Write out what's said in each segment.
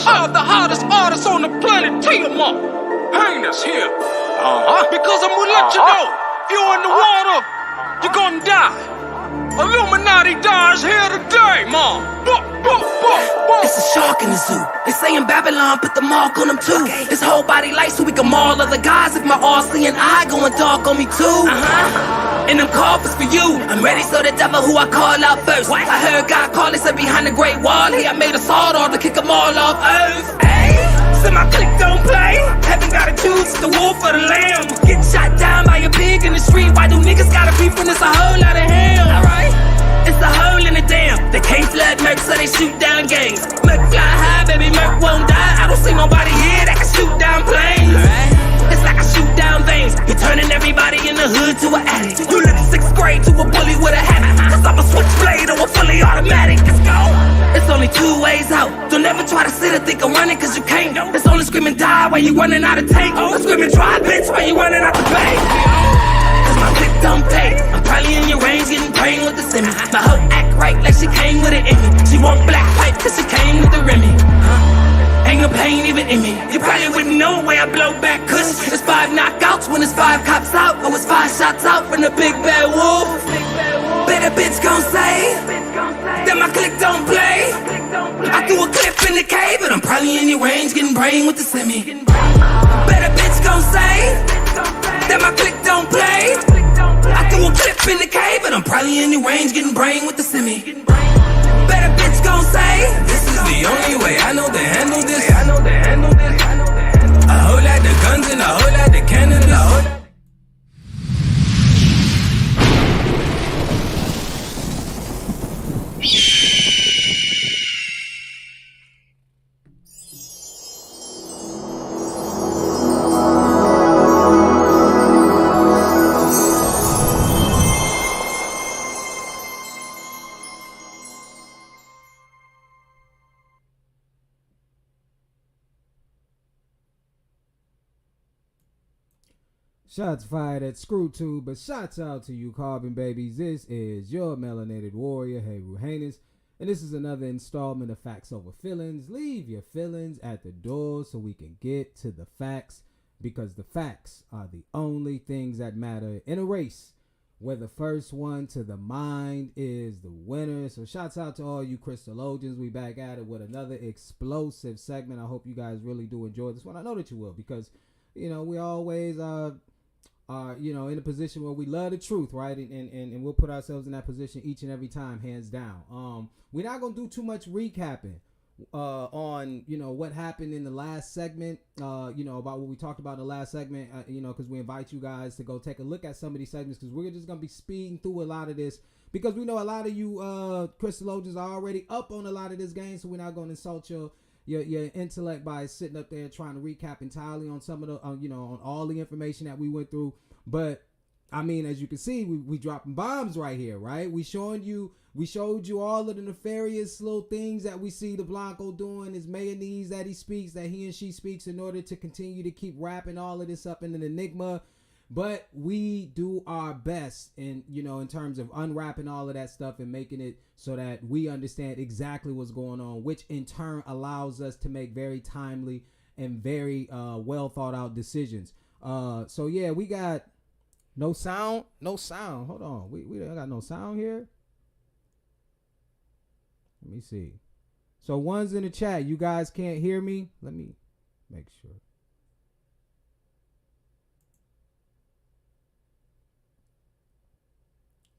I'm the hottest artist on the planet, Tiamat. Heinous here. Because I'm gonna let you know, if you're in the water, you're gonna die. Illuminati dies here today, ma. It's a shark in the zoo. They say in Babylon, put the mark on them too. His whole body light so we can maul other guys. If my all-seeing eye going dark on me too. And them coffers for you. I'm ready so the devil who I call out first. I heard God call, he said behind the great wall. He I made a sword off to kick them all off earth. So my click don't play. Heaven gotta choose the wolf or the lamb. Get shot down by a pig in the street. Why do niggas gotta beef when it's a whole lot of hell? Alright, it's a hole in the dam. They can't flood Merc, so they shoot down gangs. Merc fly high, baby, Merc won't die. I don't see nobody here that can shoot down planes. It's like I shoot down veins. He turning everybody in the hood to an addict. You look 6th grade to a bully with a habit. Cause I'm a switchblade or a fully automatic. Let's go. It's only 2 ways out. Don't ever try to sit or think I'm running cause you can't. It's only screaming die while you running out of tank. Or screaming try bitch while you running out the bank. Cause my click don't pay. I'm probably in your range getting brain with the semi. My hoe act right like she came with an Emmy. She want black pipe cause she came with the Remy. Ain't no pain even in me. You probably wouldn't know where I blow back cause it's 5 knockouts when it's 5 cops out. Or it's 5 shots out from the big bad wolf. Better bitch gon' say that my click don't play. I do a clip in the cave, but I'm probably in your range getting brain with the semi. Better bitch gon' say that my click don't play. I do a clip in the cave, but I'm probably in your range getting brain with the semi. Better bitch gon' say this is the only way I know to handle this. A whole lot of guns and a whole lot of cannabis. Shots fired at ScrewTube, but shots out to you carbon babies. This is your melanated warrior, Hey Ruhanus, and this is another installment of Facts Over Feelings. Leave your feelings at the door so we can get to the facts, because the facts are the only things that matter in a race where the first one to the mind is the winner. So shouts out to all you crystallogians. We back at it with another explosive segment. I hope you guys really do enjoy this one. I know that you will, because you know we always are in a position where we love the truth, right? And we'll put ourselves in that position each and every time, hands down. We're not gonna do too much recapping on what happened in the last segment, about what we talked about in the last segment, because we invite you guys to go take a look at some of these segments, because we're just gonna be speeding through a lot of this, because we know a lot of you crystallogians are already up on a lot of this game, so we're not gonna insult your intellect by sitting up there trying to recap entirely on some of the on all the information that we went through. But I mean, as you can see, we dropping bombs right here, right? We showed you all of the nefarious little things that we see the Blanco doing, his mayonnaise that he speaks, that he and she speaks, in order to continue to keep wrapping all of this up in an enigma. But we do our best in terms of unwrapping all of that stuff and making it so that we understand exactly what's going on, which in turn allows us to make very timely and very well thought out decisions. So yeah, we got no sound. Hold on. We got no sound here. Let me see. So one's in the chat. You guys can't hear me. Let me make sure.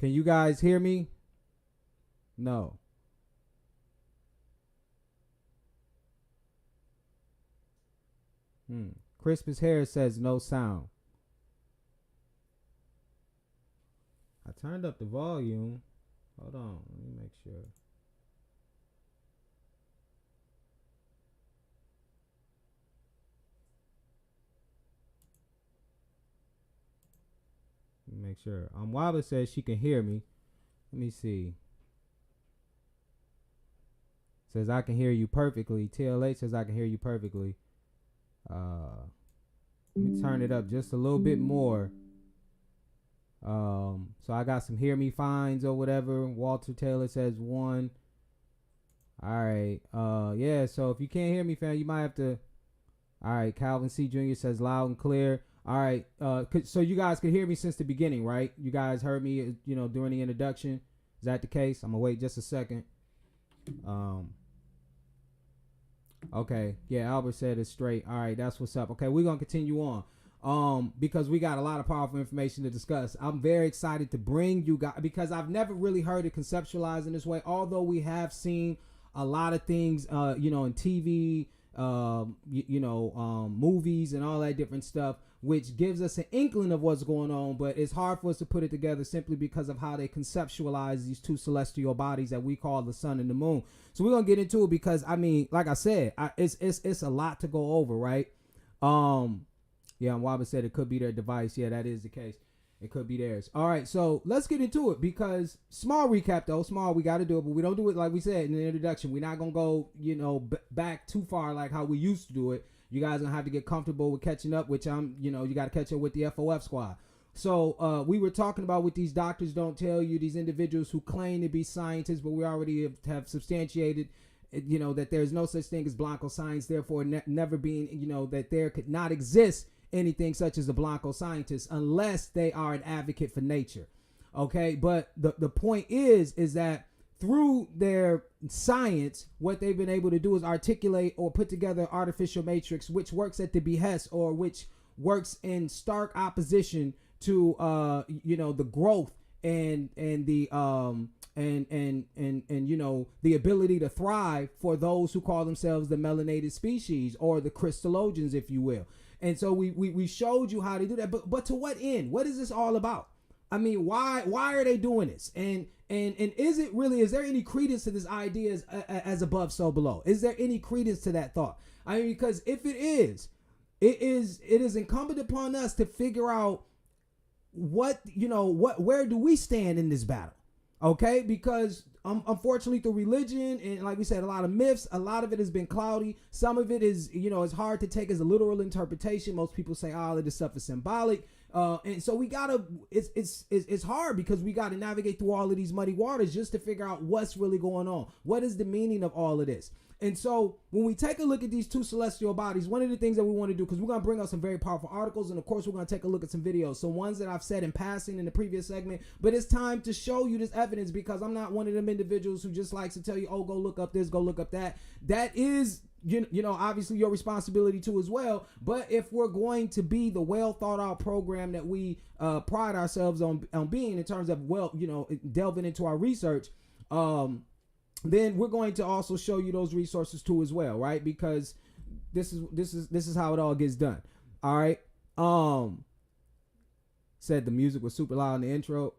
Can you guys hear me? No. Crispus Hair says no sound. I turned up the volume. Hold on. Let me make sure. Make sure. Waba says she can hear me. Let me see. Says I can hear you perfectly. TLH says I can hear you perfectly. Let me turn it up just a little bit more. So I got some hear me fines or whatever. Walter Taylor says 1. All right. Yeah. So if you can't hear me, fam, you might have to. All right. Calvin C. Jr. says loud and clear. All right, so you guys could hear me since the beginning, right? You guys heard me, during the introduction. Is Is that the case? I'm gonna wait just a second. Okay, yeah, Albert said it's straight. All right, that's what's up. Okay, we're gonna continue on. Because we got a lot of powerful information to discuss. I'm very excited to bring you guys, because I've never really heard it conceptualized in this way, although we have seen a lot of things, you know, in TV, movies and all that different stuff, which gives us an inkling of what's going on, but it's hard for us to put it together simply because of how they conceptualize these two celestial bodies that we call the sun and the moon. So we're gonna get into it because, I mean, like I said, it's a lot to go over, right? Yeah, and Waba said it could be their device. Yeah, that is the case. It could be theirs. All right, so let's get into it, because small recap though, we got to do it, but we don't do it like we said in the introduction. We're not gonna go, you know, back too far like how we used to do it. You guys gonna have to get comfortable with catching up, which you got to catch up with the FOF squad. So we were talking about what these doctors don't tell you, these individuals who claim to be scientists, but we already have substantiated, you know, that there's no such thing as Blanco science, therefore never being, you know, that there could not exist anything such as a Blanco scientist unless they are an advocate for nature. Okay, but the point is that through their science, what they've been able to do is articulate or put together artificial matrix, which works at the behest, or which works in stark opposition to the growth and the you know, the ability to thrive for those who call themselves the melanated species, or the crystallogens, if you will. And so we showed you how to do that, but to what end? What is this all about? I mean, why are they doing this? And is there any credence to this idea as above, so below? Is there any credence to that thought? I mean, because if it is incumbent upon us to figure out where do we stand in this battle? Okay, because unfortunately through religion and, like we said, a lot of myths, a lot of it has been cloudy. Some of it is, it's hard to take as a literal interpretation. Most people say all of this stuff is symbolic. And so we gotta, it's hard because we gotta navigate through all of these muddy waters just to figure out what's really going on. What is the meaning of all of this? And so when we take a look at these two celestial bodies, one of the things that we want to do, because we're going to bring out some very powerful articles, and of course we're going to take a look at some videos, some ones that I've said in passing in the previous segment, but it's time to show you this evidence, because I'm not one of them individuals who just likes to tell you, oh, go look up this, go look up that. That is, obviously your responsibility too as well. But if we're going to be the well thought out program that we pride ourselves on being in terms of, delving into our research, then we're going to also show you those resources too as well, right? Because this is how it all gets done. All right. Said the music was super loud in the intro.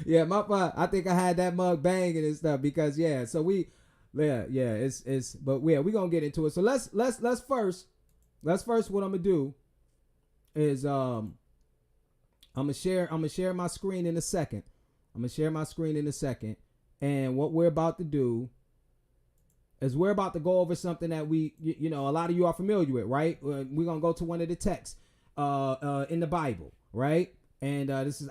Yeah, my fault. I think I had that mug banging and stuff because we're gonna get into it. So let's first what I'm gonna do is I'm gonna share my screen in a second. And what we're about to do is we're about to go over something that a lot of you are familiar with, right? We're going to go to one of the texts in the Bible, right? And this is,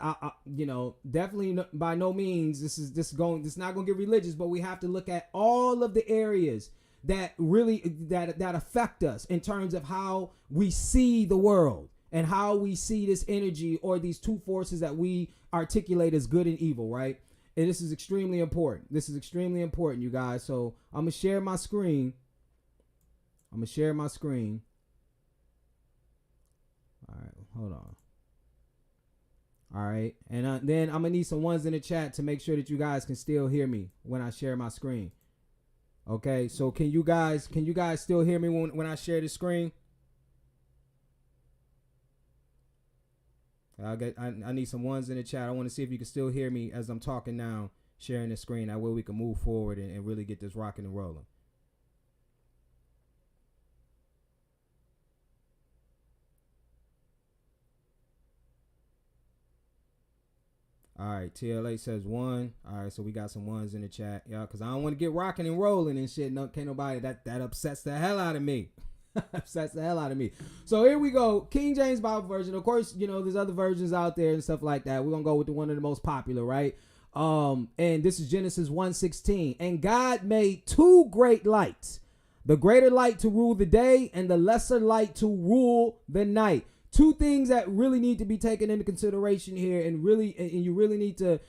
definitely by no means, this is not going to get religious, but we have to look at all of the areas that really, that affect us in terms of how we see the world and how we see this energy or these two forces that we articulate as good and evil, right? And this is extremely important. You guys. So I'm going to share my screen. All right, hold on. All right. And then I'm going to need some ones in the chat to make sure that you guys can still hear me when I share my screen. Okay, so can you guys still hear me when I share the screen? I need some ones in the chat. I want to see if you can still hear me as I'm talking now, sharing the screen. That way we can move forward and really get this rocking and rolling. All right, TLA says 1. All right, so we got some ones in the chat, y'all, because I don't want to get rocking and rolling and shit. No, can't nobody, that upsets the hell out of me. So here we go. King James Bible version. Of course, there's other versions out there and stuff like that. We're going to go with the one of the most popular, right? And this is Genesis 1:16. And God made two great lights, the greater light to rule the day and the lesser light to rule the night. two things that really need to be taken into consideration here, and you really need to,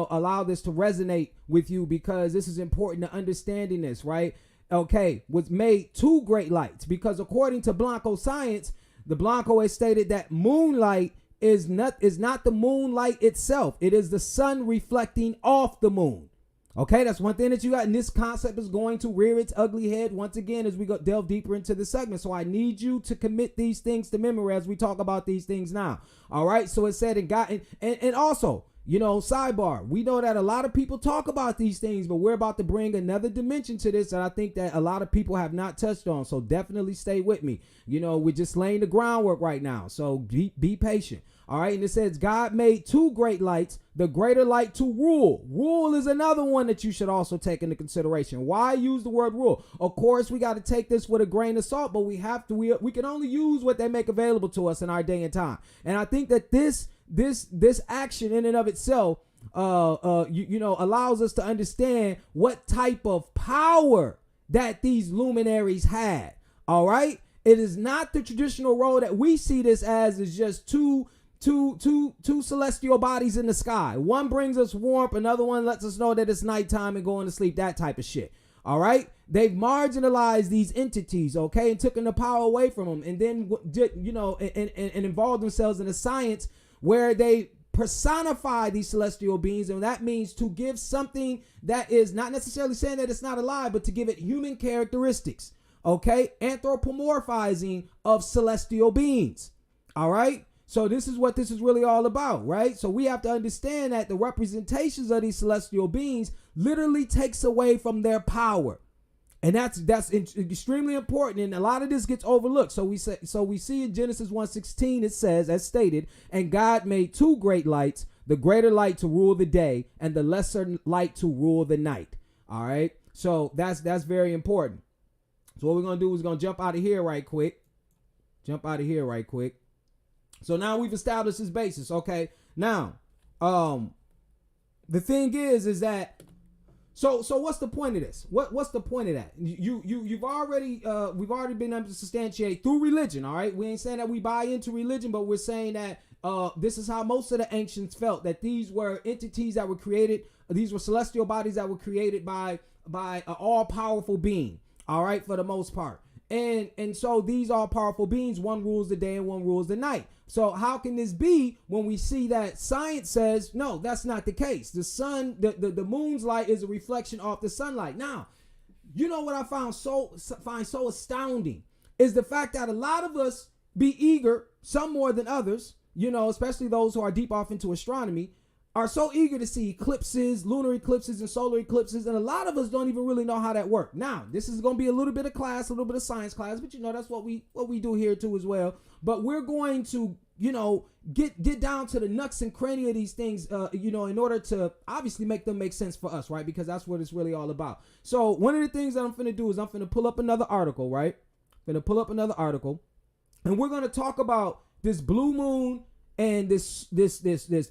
allow this to resonate with you, because this is important to understanding this, right? Okay, was made two great lights, because according to Blanco science, the Blanco has stated that moonlight is not the moonlight itself. It is the sun reflecting off the moon. Okay, that's one thing that you got, and this concept is going to rear its ugly head once again as we go delve deeper into the segment. So I need you to commit these things to memory as we talk about these things now. All right, so it said it got, and also, sidebar, we know that a lot of people talk about these things, but we're about to bring another dimension to this that I think that a lot of people have not touched on. So definitely stay with me. We're just laying the groundwork right now. So be patient. All right. And it says God made two great lights, the greater light to rule. Rule is another one that you should also take into consideration. Why use the word rule? Of course, we got to take this with a grain of salt, but we can only use what they make available to us in our day and time. And I think that this action in and of itself, allows us to understand what type of power that these luminaries had. All right. It is not the traditional role that we see this as is just two celestial bodies in the sky. One brings us warmth, another one lets us know that it's nighttime and going to sleep, that type of shit. All right. They've marginalized these entities, okay, and taken the power away from them, and then, and involved themselves in a science where they personify these celestial beings. And that means to give something that is not necessarily saying that it's not alive, but to give it human characteristics. Okay. Anthropomorphizing of celestial beings. All right. So this is what this is really all about, right? So we have to understand that the representations of these celestial beings literally takes away from their power. And that's extremely important, and a lot of this gets overlooked. So we see in Genesis 1:16 it says, as stated, and God made two great lights, the greater light to rule the day, and the lesser light to rule the night. All right. So that's very important. So what we're gonna do is gonna jump out of here right quick. So now we've established this basis. Okay. Now, the thing is that. So what's the point of this? What's the point of that? We've already been able to substantiate through religion. All right, we ain't saying that we buy into religion, but we're saying that this is how most of the ancients felt, that these were entities that were created. These were celestial bodies that were created by an all-powerful being. All right, for the most part. And so these all-powerful beings, one rules the day and one rules the night. So how can this be when we see that science says, no, that's not the case? The sun, the moon's light is a reflection off the sunlight. Now, you know what I find so astounding is the fact that a lot of us be eager, some more than others, especially those who are deep off into astronomy, are so eager to see eclipses, lunar eclipses, and solar eclipses, and a lot of us don't even really know how that works. Now, this is going to be a little bit of class, a little bit of science class, but that's what we do here too as well. But we're going to, get down to the nuts and cranny of these things, in order to obviously make them make sense for us, right? Because that's what it's really all about. So one of the things that I'm finna do is I'm finna pull up another article, right? And we're gonna talk about this blue moon and this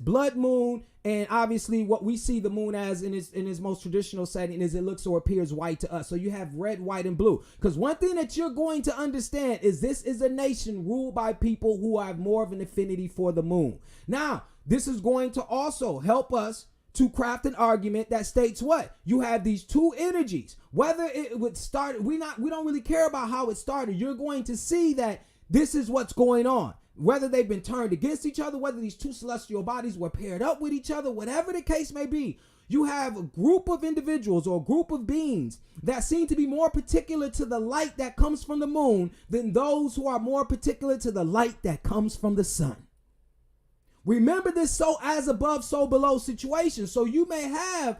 blood moon, and obviously what we see the moon as in its most traditional setting is it looks or appears white to us. So you have red, white, and blue. Because one thing that you're going to understand is this is a nation ruled by people who have more of an affinity for the moon. Now, this is going to also help us to craft an argument that states what? You have these two energies. Whether it would start, we don't really care about how it started. You're going to see that this is what's going on. Whether they've been turned against each other, whether these two celestial bodies were paired up with each other, whatever the case may be, you have a group of individuals or a group of beings that seem to be more particular to the light that comes from the moon than those who are more particular to the light that comes from the sun. Remember this so as above, so below situation. So you may have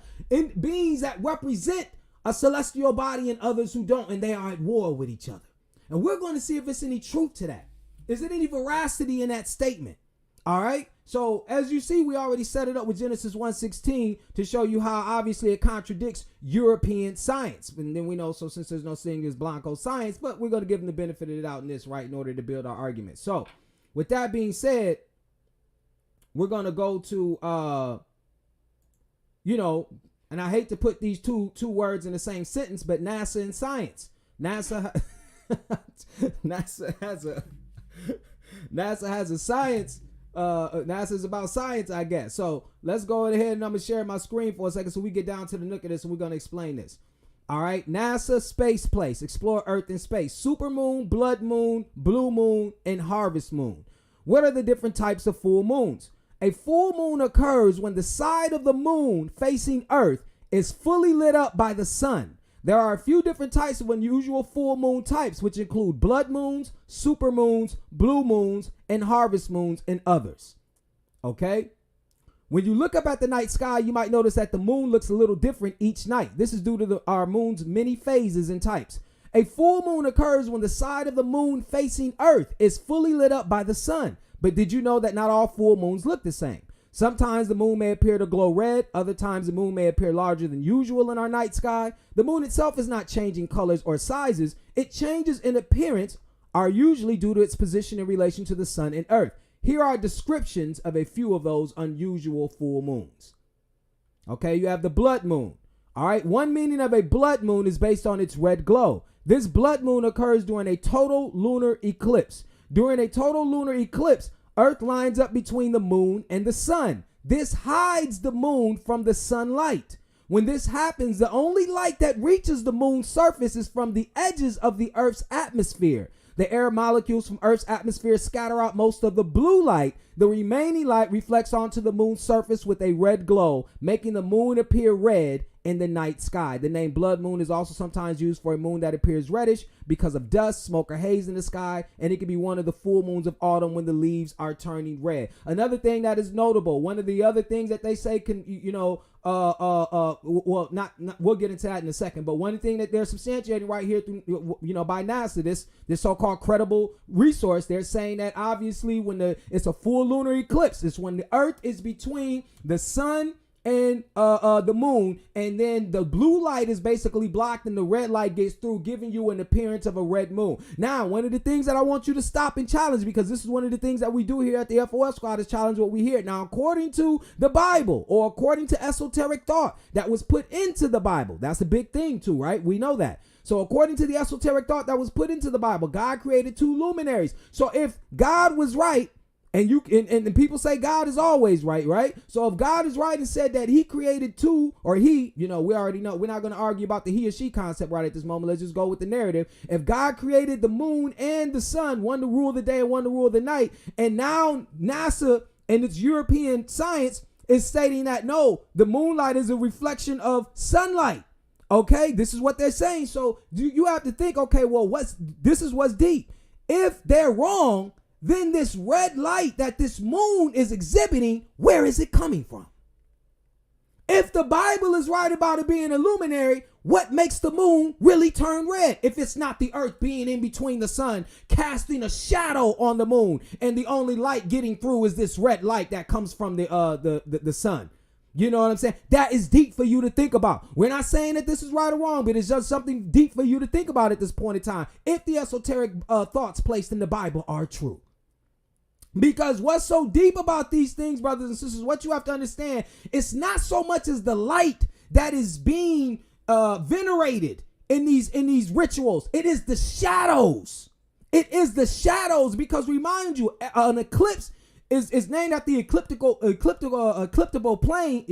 beings that represent a celestial body and others who don't, and they are at war with each other. And we're going to see if there's any truth to that. Is there any veracity in that statement? All right. So as you see, we already set it up with Genesis 1:16 to show you how obviously it contradicts European science. And then we know, so since there's no thing as Blanco science, but we're going to give them the benefit of the doubt in this, right, in order to build our argument. So with that being said, we're going to go to, and I hate to put these two words in the same sentence, but NASA and science. NASA has NASA has a science. NASA's about science, I guess. So let's go ahead and I'm gonna share my screen for a second so we get down to the nook of this and we're gonna explain this. All right, NASA space place, explore Earth in space, supermoon, blood moon, blue moon, and harvest moon. What are the different types of full moons? A full moon occurs when the side of the moon facing Earth is fully lit up by the sun. There are a few different types of unusual full moon types, which include blood moons, supermoons, blue moons, and harvest moons, and others. Okay? When you look up at the night sky, you might notice that the moon looks a little different each night. This is due to our moon's many phases and types. A full moon occurs when the side of the moon facing Earth is fully lit up by the sun. But did you know that not all full moons look the same? Sometimes the moon may appear to glow red. Other times the moon may appear larger than usual in our night sky. The moon itself is not changing colors or sizes. It changes in appearance are usually due to its position in relation to the sun and Earth. Here are descriptions of a few of those unusual full moons. Okay, you have the blood moon. All right, one meaning of a blood moon is based on its red glow. This blood moon occurs during a total lunar eclipse. During a total lunar eclipse, Earth lines up between the moon and the sun. This hides the moon from the sunlight. When this happens, the only light that reaches the moon's surface is from the edges of the Earth's atmosphere. The air molecules from Earth's atmosphere scatter out most of the blue light. The remaining light reflects onto the moon's surface with a red glow, making the moon appear red in the night sky. The name blood moon is also sometimes used for a moon that appears reddish because of dust, smoke, or haze in the sky, and it can be one of the full moons of autumn when the leaves are turning red. Another thing that is notable, one of the other things that they say can, we'll get into that in a second, but one thing that they're substantiating right here through, by NASA, this so-called credible resource, they're saying that obviously when it's a full lunar eclipse, it's when the Earth is between the sun and the moon, and then the blue light is basically blocked and the red light gets through, giving you an appearance of a red moon. Now, one of the things that I want you to stop and challenge, because this is one of the things that we do here at the FOF Squad, is challenge what we hear. Now, according to the Bible, or according to esoteric thought that was put into the Bible, that's a big thing too, right? We know that. So according to the esoteric thought that was put into the Bible, God created two luminaries. So if God was right, and people say God is always right, right? So if God is right and said that he created two, or we already know, we're not going to argue about the he or she concept right at this moment. Let's just go with the narrative. If God created the moon and the sun, one to rule the day and one to rule the night, and now NASA and its European science is stating that no, the moonlight is a reflection of sunlight. Okay, this is what they're saying. So you have to think, okay, well, this is what's deep. If they're wrong, then this red light that this moon is exhibiting, where is it coming from? If the Bible is right about it being a luminary, what makes the moon really turn red if it's not the Earth being in between the sun, casting a shadow on the moon, and the only light getting through is this red light that comes from the sun? You know what I'm saying? That is deep for you to think about. We're not saying that this is right or wrong, but it's just something deep for you to think about at this point in time. If the esoteric thoughts placed in the Bible are true. Because what's so deep about these things, brothers and sisters, what you have to understand, it's not so much as the light that is being venerated in these rituals. It is the shadows. It is the shadows, because remind you, an eclipse is named after the ecliptical plane.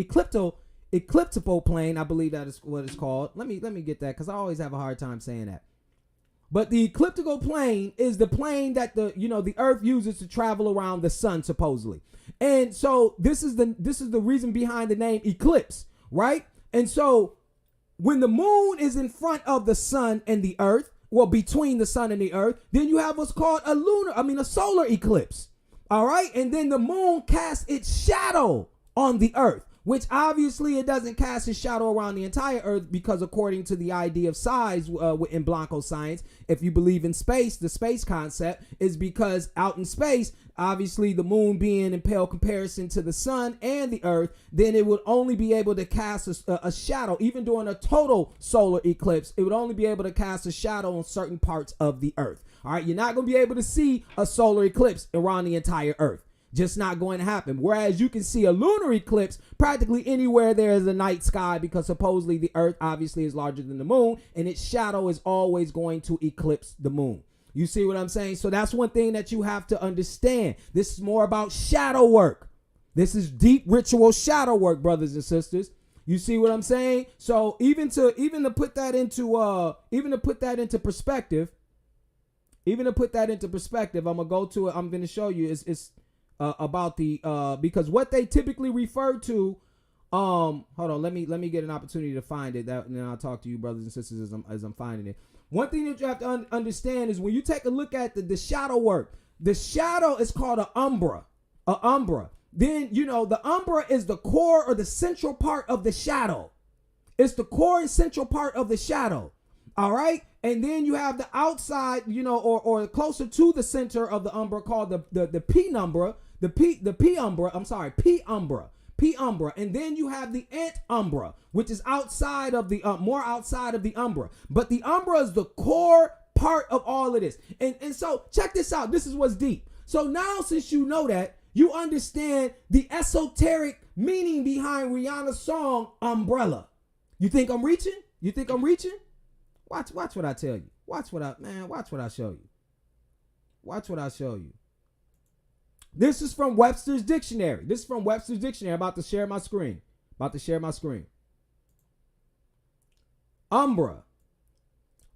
I believe that is what it's called. Let me get that, because I always have a hard time saying that. But the ecliptical plane is the plane that the Earth uses to travel around the sun, supposedly. And so this is the reason behind the name eclipse, right? And so when the moon is in front of the sun and the Earth, well, between the sun and the Earth, then you have what's called a solar eclipse. All right. And then the moon casts its shadow on the Earth, which obviously it doesn't cast its shadow around the entire Earth, because according to the idea of size in Blanco science, if you believe in space, the space concept is because out in space, obviously the moon being in pale comparison to the sun and the Earth, then it would only be able to cast a shadow. Even during a total solar eclipse, it would only be able to cast a shadow on certain parts of the Earth. All right, you're not going to be able to see a solar eclipse around the entire Earth. Just not going to happen. Whereas you can see a lunar eclipse practically anywhere there is a night sky, because supposedly the Earth obviously is larger than the moon, and its shadow is always going to eclipse the moon. You see what I'm saying? So that's one thing that you have to understand. This is more about shadow work. This is deep ritual shadow work, brothers and sisters. You see what I'm saying? So even to put that into perspective, I'm gonna go to it. I'm gonna show you it's about the because what they typically refer to. Hold on, let me get an opportunity to find it. And then I'll talk to you, brothers and sisters, as I'm finding it. One thing that you have to understand is when you take a look at the shadow work, the shadow is called an umbra. Then, the umbra is the core or the central part of the shadow. It's the core and central part of the shadow. All right. And then you have the outside, or closer to the center of the umbra called the penumbra, penumbra. And then you have the antumbra, which is outside of the, more outside of the umbra. But the umbra is the core part of all of this. And so check this out. This is what's deep. So now, since you know that, you understand the esoteric meaning behind Rihanna's song, Umbrella. You think I'm reaching? Watch what I tell you. Watch what I show you. Watch what I show you. This is from Webster's Dictionary. I'm about to share my screen. Umbra,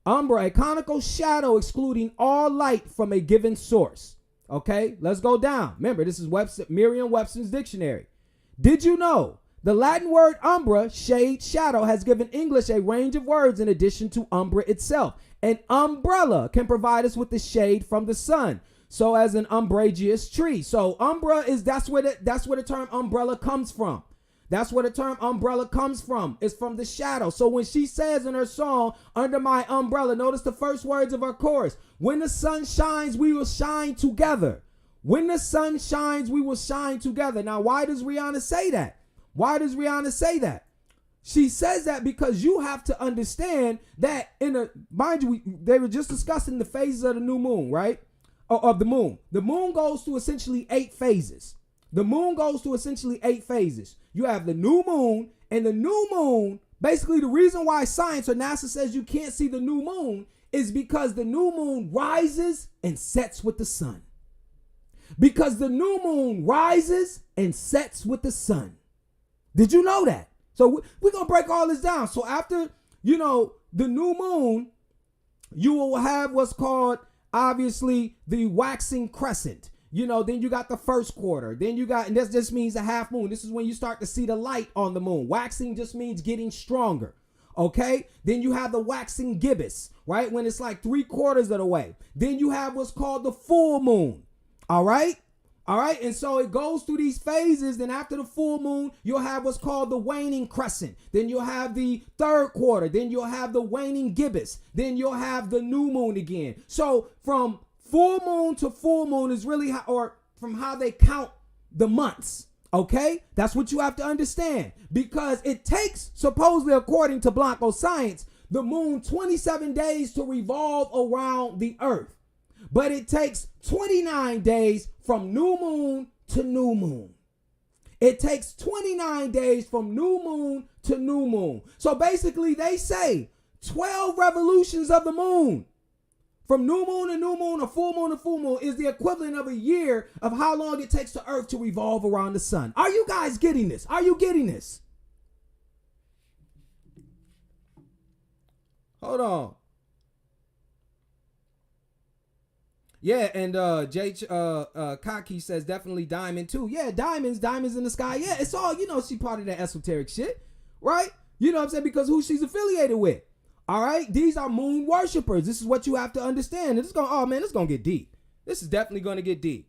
a conical shadow excluding all light from a given source. Okay, let's go down. Remember, this is Merriam-Webster's Dictionary. Did you know the Latin word umbra, shade, shadow, has given English a range of words in addition to umbra itself? An umbrella can provide us with the shade from the sun, so as an umbrageous tree. So umbra that's where the term umbrella comes from. It's from the shadow. So when she says in her song, under my umbrella, notice the first words of her chorus. When the sun shines, we will shine together. Now, why does Rihanna say that? She says that because you have to understand that mind you, they were just discussing the phases of the new moon, right? Of the moon. The moon goes through essentially 8 phases. You have the new moon, and the new moon, basically the reason why science or NASA says you can't see the new moon is because the new moon rises and sets with the sun. Did you know that? So we're going to break all this down. So after, the new moon, you will have what's called, obviously, the waxing crescent. Then you got the first quarter. Then you got, and this just means a half moon. This is when you start to see the light on the moon. Waxing just means getting stronger. Okay. Then you have the waxing gibbous, right? When it's like 3/4 of the way. Then you have what's called the full moon. All right. And so it goes through these phases. Then after the full moon, you'll have what's called the waning crescent. Then you'll have the 3rd quarter. Then you'll have the waning gibbous. Then you'll have the new moon again. So from full moon to full moon is really from how they count the months. Okay, that's what you have to understand, because it takes, supposedly according to Blanco science, the moon 27 days to revolve around the earth, but it takes 29 days from new moon to new moon. So basically they say 12 revolutions of the moon. From new moon to new moon, or full moon to full moon, is the equivalent of a year of how long it takes the earth to revolve around the sun. Are you guys getting this? Hold on. Yeah, and Jay Kaki says definitely diamond too. Yeah, diamonds in the sky. Yeah, it's all, she part of that esoteric shit, right? You know what I'm saying? Because who she's affiliated with. All right, these are moon worshipers. This is what you have to understand. It's going to get deep. This is definitely going to get deep.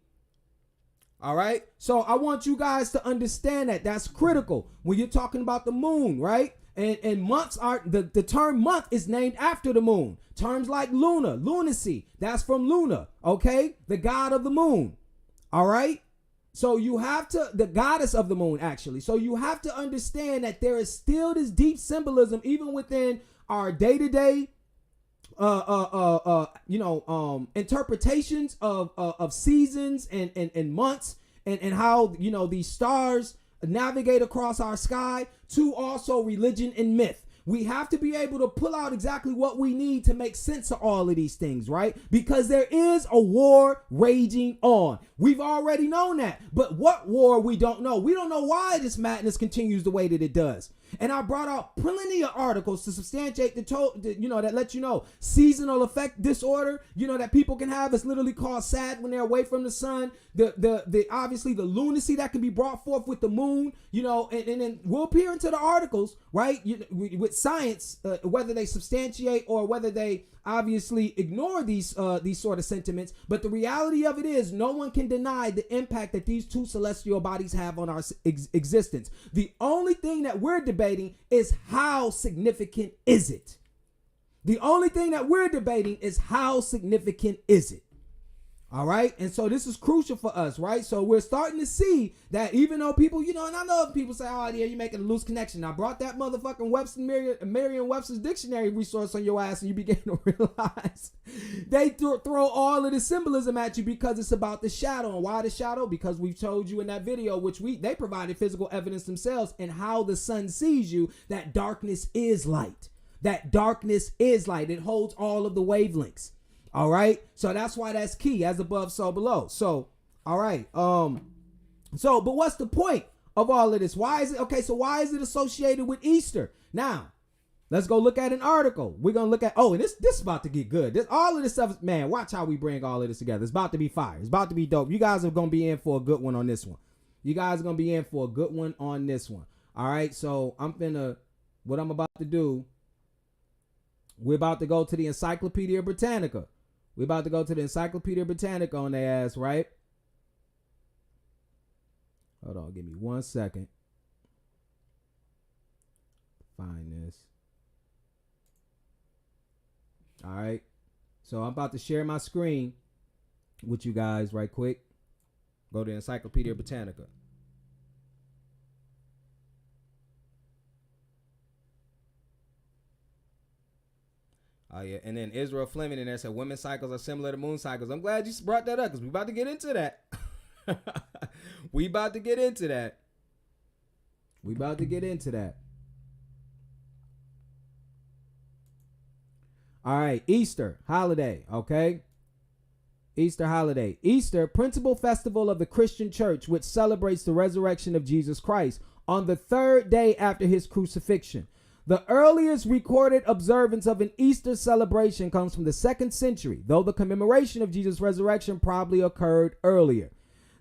All right, so I want you guys to understand that that's critical when you're talking about the moon, right? And months are, the term month is named after the moon. Terms like lunar, lunacy, that's from Lunar, okay? The god of the moon, all right? So you have to, the goddess of the moon, actually. So you have to understand that there is still this deep symbolism even within our day-to-day interpretations of seasons and months and how these stars navigate across our sky, to also religion and myth. we have to be able to pull out exactly what we need to make sense of all of these things, right? Because there is a war raging on. We've already known that. But what war, we don't know. We don't know why this madness continues the way that it does. And I brought out plenty of articles to substantiate that let you know seasonal affect disorder, that people can have. It's literally called SAD when they're away from the sun. The obviously the lunacy that can be brought forth with the moon, and then we'll peer into the articles, right? With science, whether they substantiate or whether they obviously ignore these sort of sentiments. But the reality of it is, no one can deny the impact that these two celestial bodies have on our existence. The only thing that we're debating is how significant is it? The only thing that we're debating is how significant is it? All right. And so this is crucial for us, right? So we're starting to see that even though people, and I know people say, oh, yeah, you're making a loose connection. I brought that motherfucking Merriam-Webster's dictionary resource on your ass and you begin to realize they throw all of the symbolism at you because it's about the shadow. And why the shadow? Because we've told you in that video, which they provided physical evidence themselves, and how the sun sees you, that darkness is light. That darkness is light. It holds all of the wavelengths. All right. So that's why that's key. As above, so below. So, all right. But what's the point of all of this? Why is it associated with Easter? Now, let's go look at an article. We're going to look at, and this is about to get good. All of this stuff, man, watch how we bring all of this together. It's about to be fire. It's about to be dope. You guys are going to be in for a good one on this one. All right. So what I'm about to do, we're about to go to the Encyclopedia Britannica. On their ass, right? Hold on, give me 1 second. Find this. All right. So I'm about to share my screen with you guys right quick. Go to Encyclopedia Britannica. Oh, yeah. And then Israel Fleming in there said women's cycles are similar to moon cycles. I'm glad you brought that up because we're about to get into that. All right. Easter holiday. Okay. Easter, principal festival of the Christian church, which celebrates the resurrection of Jesus Christ on the third day after his crucifixion. The earliest recorded observance of an Easter celebration comes from the 2nd century, though the commemoration of Jesus' resurrection probably occurred earlier.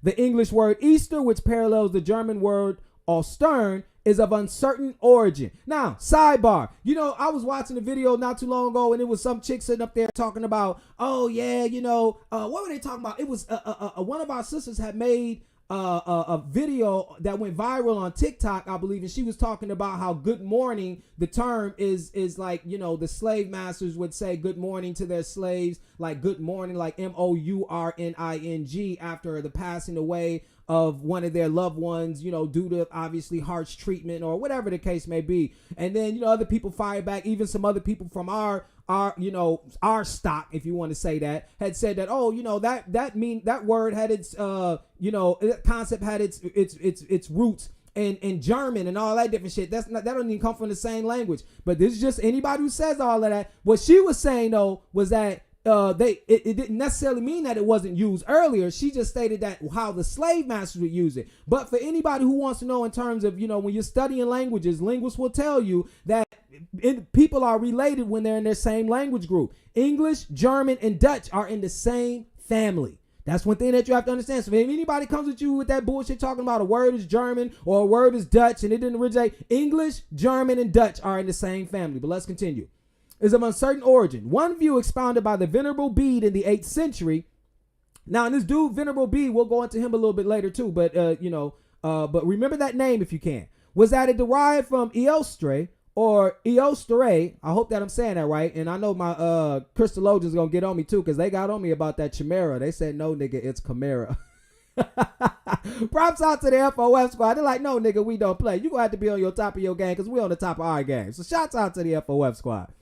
The English word Easter, which parallels the German word Ostern, is of uncertain origin. Now, sidebar, I was watching a video not too long ago and it was some chick sitting up there talking about, what were they talking about? It was one of our sisters had made a video that went viral on TikTok, I believe, and she was talking about how good morning, the term is like, the slave masters would say good morning to their slaves, like good morning, like MOURNING, after the passing away of one of their loved ones, due to obviously harsh treatment or whatever the case may be. And then, other people fired back, even some other people from our stock, if you want to say that, had said that, that word had its, that concept had its roots in German and all that different shit. That don't even come from the same language. But this is just anybody who says all of that. What she was saying though was that it didn't necessarily mean that it wasn't used earlier. She just stated that how the slave masters would use it. But for anybody who wants to know in terms of, when you're studying languages, linguists will tell you that people are related when they're in their same language group. English, German, and Dutch are in the same family. That's one thing that you have to understand. So if anybody comes at you with that bullshit talking about a word is German or a word is Dutch and it didn't originate, English, German, and Dutch are in the same family. But let's continue. Is of uncertain origin. One view expounded by the Venerable Bede in the 8th century. Now, this dude, Venerable Bede, we'll go into him a little bit later too, but but remember that name if you can. Was that it derived from Eostre or Eostere. I hope that I'm saying that right. And I know my Christologians gonna get on me too, because they got on me about that chimera. They said, no, nigga, it's chimera. Props out to the FOF squad. They're like, no, nigga, we don't play. You gonna have to be on your top of your game because we on the top of our game. So shouts out to the FOF squad.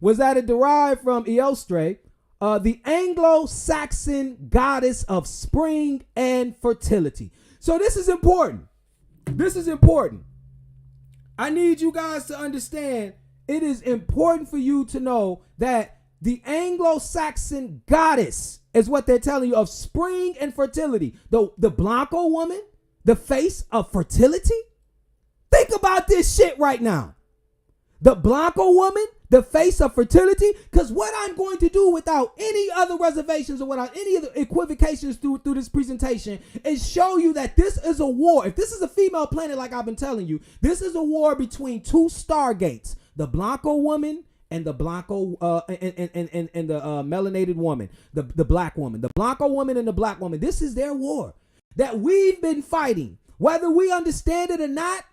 Was that it derived from Eostre, the Anglo-Saxon goddess of spring and fertility. So this is important. This is important. I need you guys to understand it is important for you to know that the Anglo-Saxon goddess is what they're telling you of spring and fertility. The Blanco woman, the face of fertility. Think about this shit right now. The Blanco woman, the face of fertility. Because what I'm going to do without any other reservations or without any other equivocations through this presentation is show you that this is a war. If this is a female planet, like I've been telling you, this is a war between two stargates, the Blanco woman and the Blanco and the melanated woman, the black woman, the Blanco woman and the black woman. This is their war that we've been fighting. Whether we understand it or not,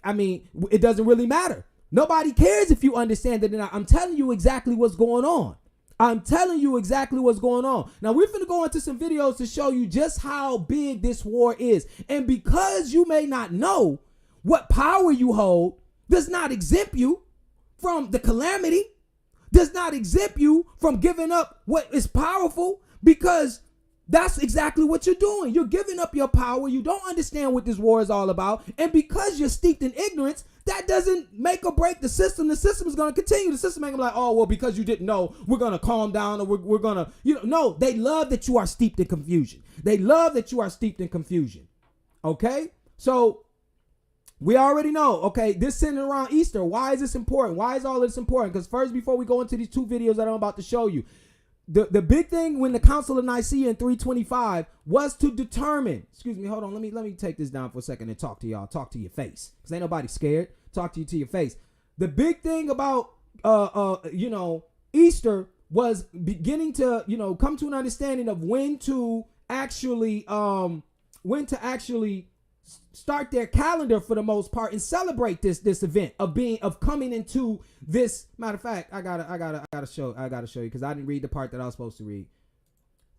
I mean, it doesn't really matter. Nobody cares if you understand it or not. I'm telling you exactly what's going on. I'm telling you exactly what's going on. Now, we're going to go into some videos to show you just how big this war is. And because you may not know what power you hold, does not exempt you from the calamity, does not exempt you from giving up what is powerful, because that's exactly what you're doing. You're giving up your power. You don't understand what this war is all about. And because you're steeped in ignorance, that doesn't make or break the system. The system is going to continue. The system ain't gonna be like, oh, well, because you didn't know, we're going to calm down, or we're going to, no, they love that you are steeped in confusion. They love that you are steeped in confusion. Okay? So we already know, okay, this centered around Easter. Why is this important? Why is all this important? Because first, before we go into these two videos that I'm about to show you, the big thing when the Council of Nicaea in 325 was to determine, excuse me, hold on, let me take this down for a second and talk to y'all, talk to your face, because ain't nobody scared. Talk to you to your face. The big thing about Easter was beginning to come to an understanding of when to actually start their calendar for the most part and celebrate this event of coming into this. Matter of fact, I gotta show you, because I didn't read the part that I was supposed to read.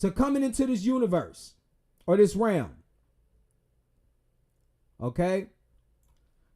To coming into this universe or this realm. Okay.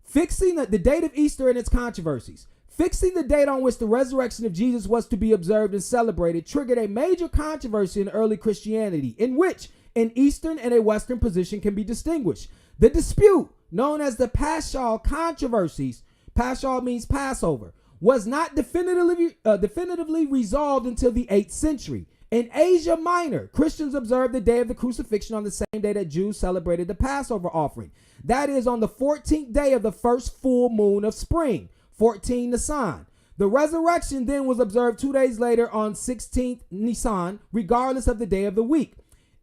Fixing the date of Easter and its controversies. Fixing the date on which the resurrection of Jesus was to be observed and celebrated triggered a major controversy in early Christianity, in which an Eastern and a Western position can be distinguished. The dispute, known as the Paschal controversies, Paschal means Passover, was not definitively resolved until the 8th century. In Asia Minor, Christians observed the day of the crucifixion on the same day that Jews celebrated the Passover offering. That is on the 14th day of the first full moon of spring, 14 Nisan. The resurrection then was observed 2 days later on 16th Nisan, regardless of the day of the week.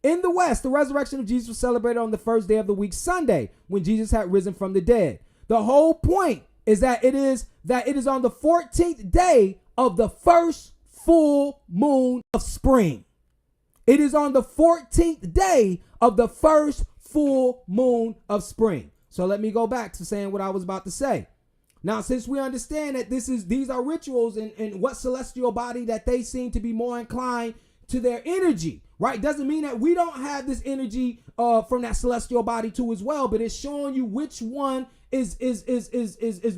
In the West, the resurrection of Jesus was celebrated on the first day of the week, Sunday, when Jesus had risen from the dead. The whole point is that it is on the 14th day of the first full moon of spring. It is on the 14th day of the first full moon of spring. So let me go back to saying what I was about to say. Now, since we understand that these are rituals and what celestial body that they seem to be more inclined to their energy, right? Doesn't mean that we don't have this energy from that celestial body too as well, but it's showing you which one is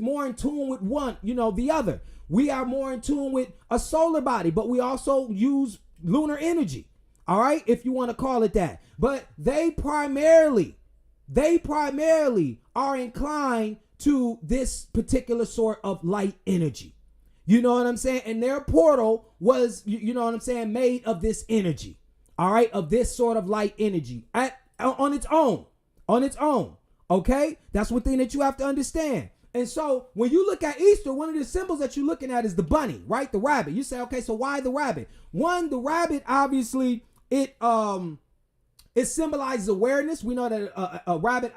more in tune with one, the other. We are more in tune with a solar body, but we also use lunar energy. All right, if you want to call it that. But they primarily are inclined to this particular sort of light energy. You know what I'm saying? And their portal was, made of this energy. All right, of this sort of light energy on its own. Okay, that's one thing that you have to understand. And so when you look at Easter, one of the symbols that you're looking at is the bunny, right? The rabbit. You say, okay, so why the rabbit? One, the rabbit, obviously, it symbolizes awareness. We know that a rabbit,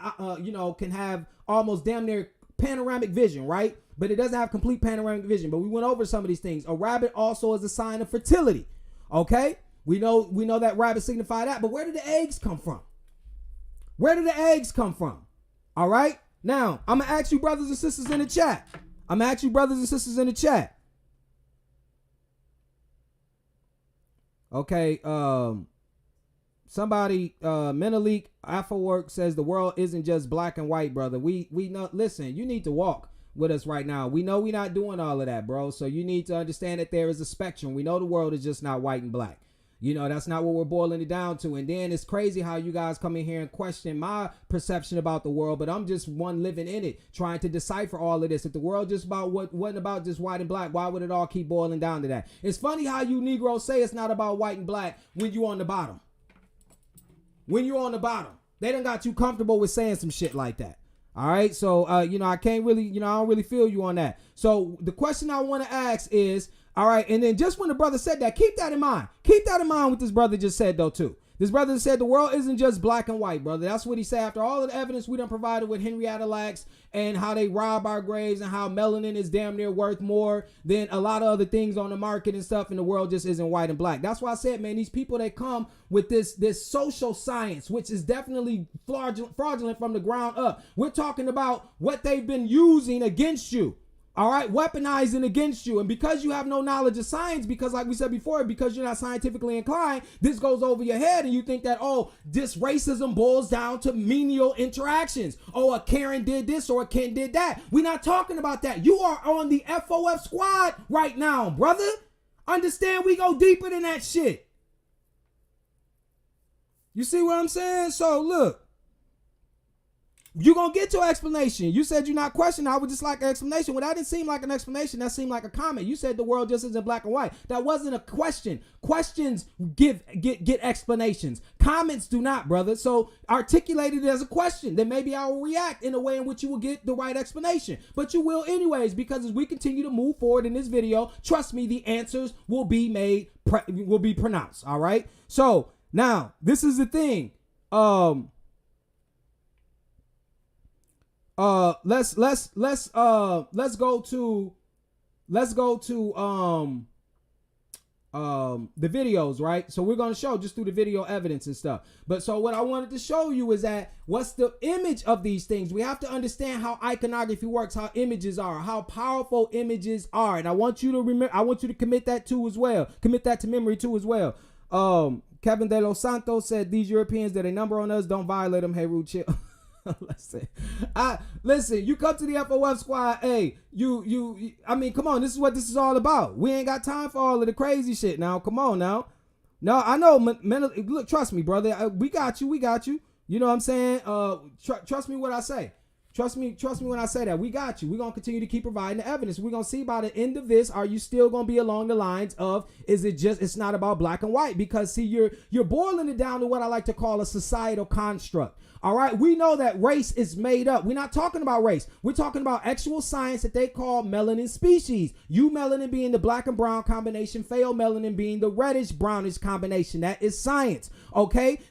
can have almost damn near panoramic vision, right? But it doesn't have complete panoramic vision. But we went over some of these things. A rabbit also is a sign of fertility. Okay, we know that rabbit signify that. But where did the eggs come from? Where did the eggs come from? All right. Now, I'm going to ask you brothers and sisters in the chat. Okay. Somebody, Menelik Afrowork says the world isn't just black and white, brother. We know, listen, you need to walk with us right now. We know we're not doing all of that, bro. So you need to understand that there is a spectrum. We know the world is just not white and black. You know, that's not what we're boiling it down to. And then it's crazy how you guys come in here and question my perception about the world, but I'm just one living in it, trying to decipher all of this. If the world just wasn't about just white and black, why would it all keep boiling down to that? It's funny how you Negroes say it's not about white and black when you're on the bottom. When you're on the bottom, they done got you comfortable with saying some shit like that. All right. So, you know, I can't really, you know, I don't really feel you on that. So the question I want to ask is, all right. And then just when the brother said that, keep that in mind. Keep that in mind what this brother just said, though, too. This brother said the world isn't just black and white, brother. That's what he said after all of the evidence we done provided with Henrietta Lacks and how they rob our graves and how melanin is damn near worth more than a lot of other things on the market and stuff, and the world just isn't white and black. That's why I said, man, these people, they come with this social science, which is definitely fraudulent from the ground up. We're talking about what they've been using against you. All right, weaponizing against you. And because you have no knowledge of science, because like we said before, because you're not scientifically inclined, this goes over your head and you think that, oh, this racism boils down to menial interactions. Oh, a Karen did this or a Ken did that. We're not talking about that. You are on the FOF squad right now, brother. Understand, we go deeper than that shit. You see what I'm saying? So look. You're going to get your explanation. You said you're not questioning. I would just like an explanation. Well, that didn't seem like an explanation. That seemed like a comment. You said the world just isn't black and white. That wasn't a question. Questions get explanations. Comments do not, brother. So articulate it as a question. Then maybe I will react in a way in which you will get the right explanation. But you will anyways, because as we continue to move forward in this video, trust me, the answers will be pronounced. All right. So now this is the thing. Let's go to the videos, right? So we're going to show just through the video evidence and stuff. But so what I wanted to show you is that what's the image of these things? We have to understand how iconography works, how images are, how powerful images are. And I want you to remember, I want you to commit that to as well. Commit that to memory too as well. Kevin De Los Santos said these Europeans that a number on us, don't violate them. Hey, Rude, chill. Listen, you come to the FOF squad, hey, I mean, come on, this is what this is all about. We ain't got time for all of the crazy shit now. Come on now. No, I know, look, trust me, brother. We got you. You know what I'm saying? Trust me what I say. Trust me when I say that. We got you. We're going to continue to keep providing the evidence. We're going to see by the end of this, are you still going to be along the lines of, it's not about black and white? Because see, you're boiling it down to what I like to call a societal construct. All right, we know that race is made up. We're not talking about race. We're talking about actual science that they call melanin species. Eumelanin being the black and brown combination, pheomelanin being the reddish brownish combination. That is science. Okay,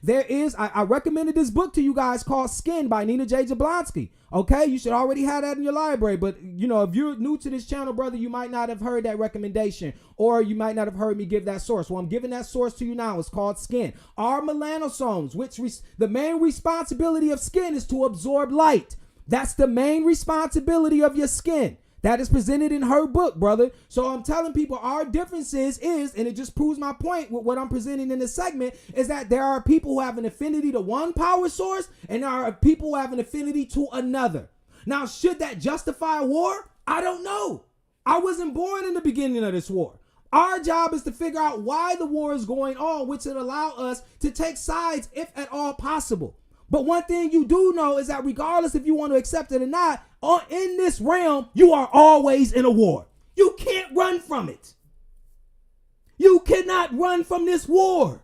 I recommended this book to you guys called Skin by Nina J. Jablonski. Okay, you should already have that in your library. But, you know, if you're new to this channel, brother, you might not have heard that recommendation, or you might not have heard me give that source. Well, I'm giving that source to you now. It's called Skin. Our melanosomes, which the main responsibility of skin is to absorb light. That's the main responsibility of your skin. That is presented in her book, brother. So I'm telling people our differences is, and it just proves my point with what I'm presenting in this segment, is that there are people who have an affinity to one power source and there are people who have an affinity to another. Now, should that justify a war? I don't know. I wasn't born in the beginning of this war. Our job is to figure out why the war is going on, which would allow us to take sides if at all possible. But one thing you do know is that regardless if you want to accept it or not, in this realm, you are always in a war. You can't run from it. You cannot run from this war.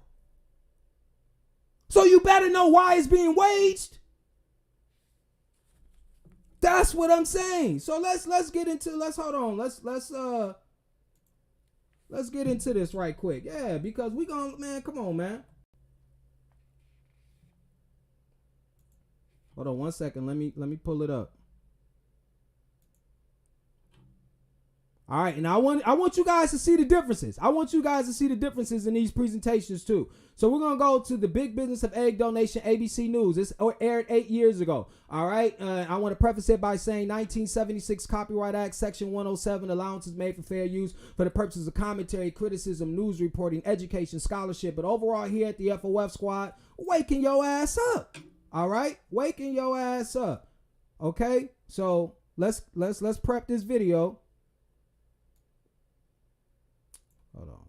So you better know why it's being waged. That's what I'm saying. So let's get into this right quick. Yeah, because we gonna, man, come on, man. Hold on 1 second. Let me pull it up. All right, and I want you guys to see the differences. I want you guys to see the differences in these presentations too. So we're gonna go to the big business of egg donation, ABC News. This aired 8 years ago. All right, I want to preface it by saying 1976 Copyright Act, Section 107, allowances made for fair use for the purposes of commentary, criticism, news reporting, education, scholarship. But overall, here at the FOF squad, waking your ass up. All right, waking your ass up. Okay, so let's prep this video. Hold on.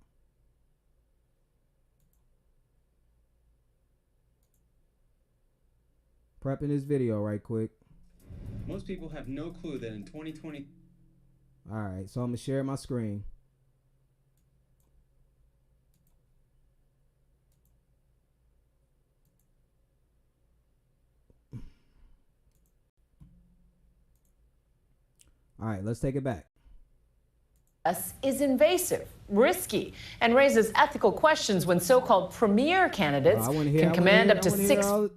Prepping this video right quick. Most people have no clue that in 2020. All right, so I'm gonna share my screen. All right, let's take it back. Is invasive, risky, and raises ethical questions when so-called premier candidates can command up to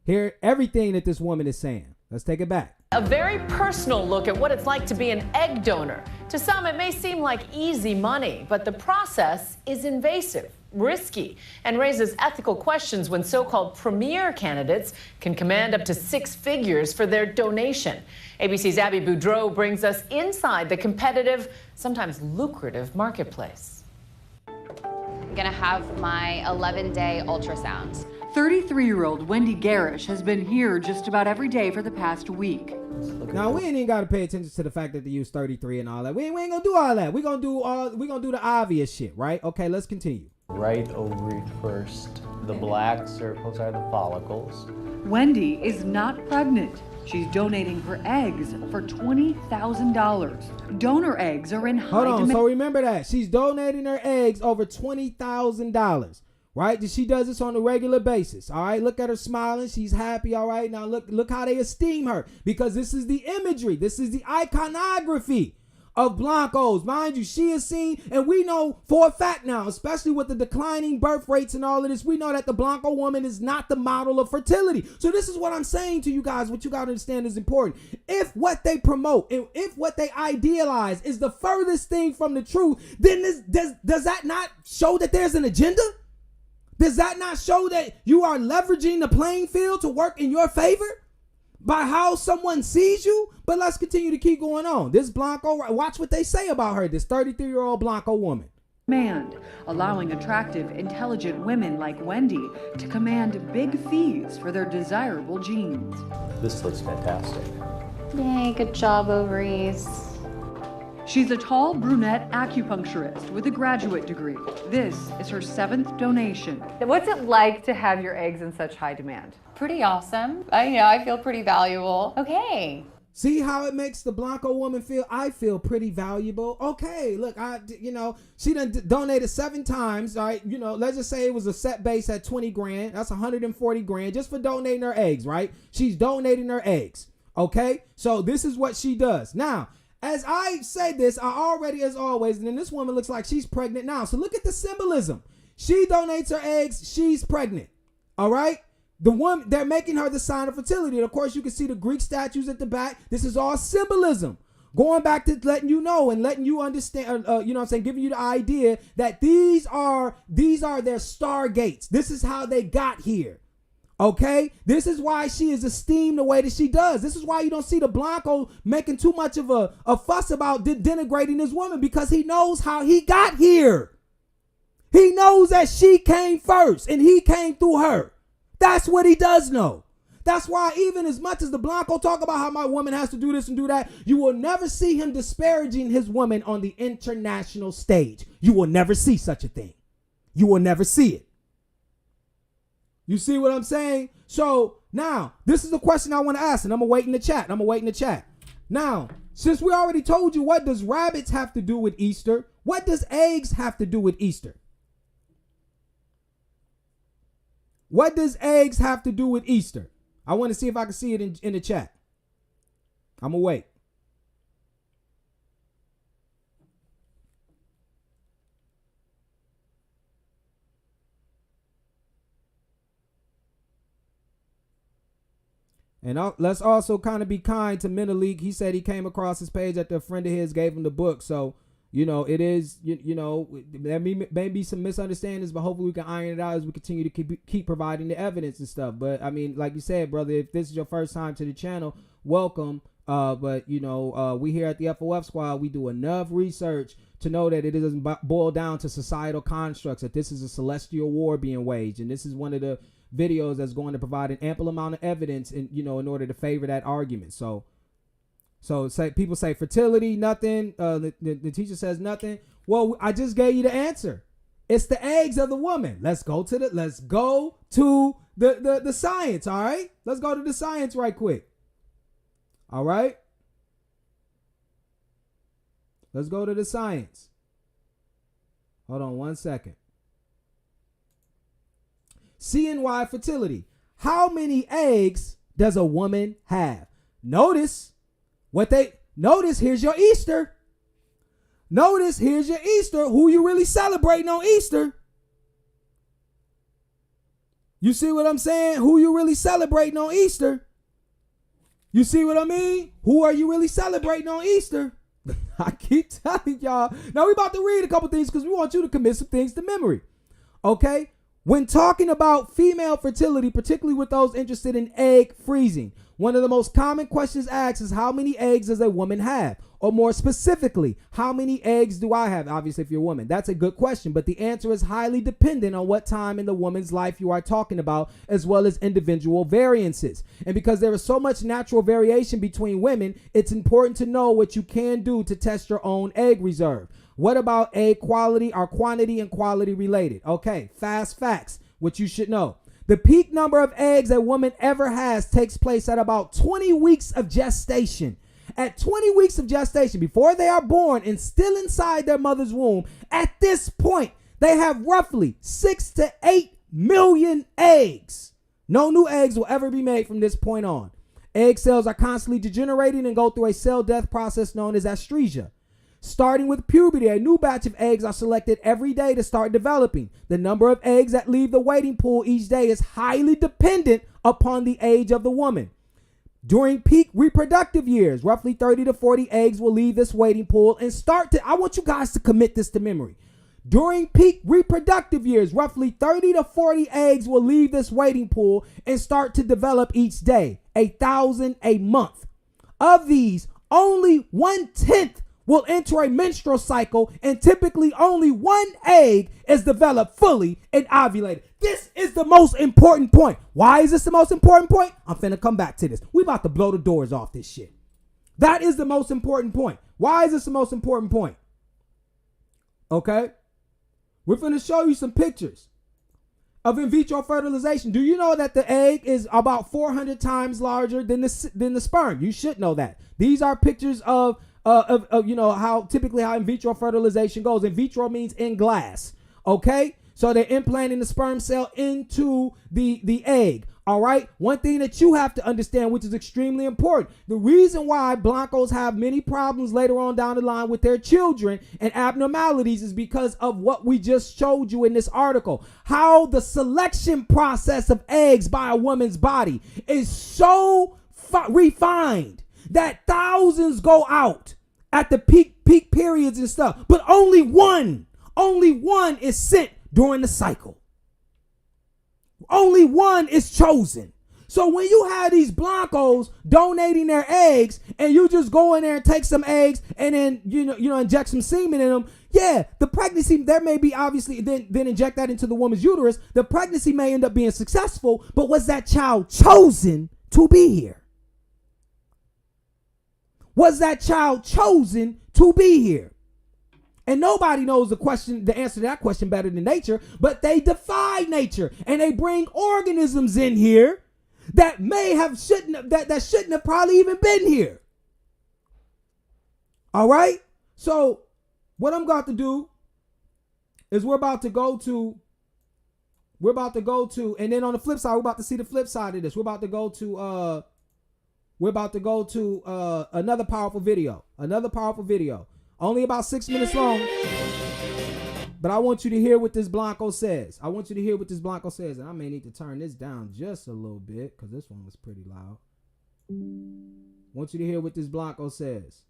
hear everything that this woman is saying. Let's take it back. A very personal look at what it's like to be an egg donor. To some, it may seem like easy money, but the process is invasive, risky, and raises ethical questions when so-called premier candidates can command up to 6 figures for their donation. ABC's Abby Boudreau brings us inside the competitive, sometimes lucrative marketplace. I'm gonna have my 11-day ultrasound. 33-year-old Wendy Garish has been here just about every day for the past week. Now we ain't even got to pay attention to the fact that they use 33 and all that. We ain't gonna do all that. We gonna do the obvious shit, right? Okay, let's continue. Right ovary first. The black circles are the follicles. Wendy is not pregnant. She's donating her eggs for $20,000. Donor eggs are in high demand. Hold on, so remember that. She's donating her eggs over $20,000. Right? She does this on a regular basis. All right. Look at her smiling. She's happy. All right. Now look how they esteem her, because this is the imagery. This is the iconography of Blancos. Mind you, she is seen, and we know for a fact now, especially with the declining birth rates and all of this, we know that the Blanco woman is not the model of fertility. So this is what I'm saying to you guys. What you got to understand is important. If what they promote and if what they idealize is the furthest thing from the truth, then does that not show that there's an agenda? Does that not show that you are leveraging the playing field to work in your favor by how someone sees you? But let's continue to keep going on. This Blanco, watch what they say about her, this 33-year-old Blanco woman. Allowing attractive, intelligent women like Wendy to command big fees for their desirable genes. This looks fantastic. Yay, good job, ovaries. She's a tall brunette acupuncturist with a graduate degree. This is her 7th donation. What's it like to have your eggs in such high demand? Pretty awesome. I feel pretty valuable. Okay. See how it makes the Blanco woman feel? I feel pretty valuable. Okay, look, she done donated 7 times. All right, let's just say it was a set base at 20 grand. That's 140 grand just for donating her eggs, right? She's donating her eggs. Okay, so this is what she does. Now, as I say this, I already, as always, and then this woman looks like she's pregnant now. So look at the symbolism. She donates her eggs. She's pregnant. All right. The woman, they're making her the sign of fertility. And of course, you can see the Greek statues at the back. This is all symbolism. Going back to letting you know and letting you understand, giving you the idea that these are their stargates. This is how they got here. Okay, this is why she is esteemed the way that she does. This is why you don't see the Blanco making too much of a fuss about denigrating this woman, because he knows how he got here. He knows that she came first and he came through her. That's what he does know. That's why even as much as the Blanco talk about how my woman has to do this and do that, you will never see him disparaging his woman on the international stage. You will never see such a thing. You will never see it. You see what I'm saying? So now, this is the question I want to ask, and I'm going to wait in the chat. Now, since we already told you, what does rabbits have to do with Easter? What does eggs have to do with Easter? What does eggs have to do with Easter? I want to see if I can see it in the chat. I'm going to wait. And let's also kind of be kind to Menelik. He said he came across his page after a friend of his gave him the book. So, it is, there may be some misunderstandings, but hopefully we can iron it out as we continue to keep providing the evidence and stuff. But I mean, like you said, brother, if this is your first time to the channel, welcome. But we here at the FOF Squad, we do enough research to know that it doesn't boil down to societal constructs, that this is a celestial war being waged. And this is one of the videos that's going to provide an ample amount of evidence in order to favor that argument. So people say fertility, nothing. The teacher says nothing. Well, I just gave you the answer. It's the eggs of the woman. Let's go to the science, all right? Let's go to the science right quick. All right? Let's go to the science. Hold on 1 second. CNY fertility. How many eggs does a woman have? Notice, here's your Easter. Notice, here's your Easter. Who you really celebrating on Easter? You see what I'm saying? Who you really celebrating on Easter? You see what I mean? Who are you really celebrating on Easter? I keep telling y'all. Now we about to read a couple things because we want you to commit some things to memory. Okay? When talking about female fertility, particularly with those interested in egg freezing, one of the most common questions asked is how many eggs does a woman have? Or more specifically, how many eggs do I have? Obviously, if you're a woman, that's a good question, but the answer is highly dependent on what time in the woman's life you are talking about, as well as individual variances. And because there is so much natural variation between women, it's important to know what you can do to test your own egg reserve. What about egg quality? Are quantity and quality related? Okay, fast facts, what you should know. The peak number of eggs a woman ever has takes place at about 20 weeks of gestation. At 20 weeks of gestation, before they are born and still inside their mother's womb, at this point, they have roughly 6 to 8 million eggs. No new eggs will ever be made from this point on. Egg cells are constantly degenerating and go through a cell death process known as atresia. Starting with puberty, a new batch of eggs are selected every day to start developing. The number of eggs that leave the waiting pool each day is highly dependent upon the age of the woman. During peak reproductive years, roughly 30 to 40 eggs will leave this waiting pool and I want you guys to commit this to memory. During peak reproductive years, roughly 30 to 40 eggs will leave this waiting pool and start to develop each day, 1,000 a month. Of these, only 1/10 will enter a menstrual cycle, and typically only one egg is developed fully and ovulated. This is the most important point. Why is this the most important point? I'm finna come back to this. We about to blow the doors off this shit. That is the most important point. Why is this the most important point? Okay? We're finna show you some pictures of in vitro fertilization. Do you know that the egg is about 400 times larger than the sperm? You should know that. These are pictures of how in vitro fertilization goes. In vitro means in glass. Okay? So they're implanting the sperm cell into the egg. All right. One thing that you have to understand, which is extremely important, the reason why Blancos have many problems later on down the line with their children and abnormalities is because of what we just showed you in this article. How the selection process of eggs by a woman's body is so refined that thousands go out at the peak periods and stuff, but only one is sent during the cycle. Only one is chosen. So when you have these Blancos donating their eggs and you just go in there and take some eggs and then inject some semen in them, yeah, the pregnancy, there may be obviously then inject that into the woman's uterus. The pregnancy may end up being successful, but was that child chosen to be here? Was that child chosen to be here? And nobody knows the answer to that question better than nature, but they defy nature and they bring organisms in here that shouldn't have probably even been here. All right? So what I'm about to do is we're about to go to, and then on the flip side, we're about to see the flip side of this. We're about to go to another powerful video. Only about 6 minutes long. But I want you to hear what this Blanco says. And I may need to turn this down just a little bit because this one was pretty loud. I want you to hear what this Blanco says.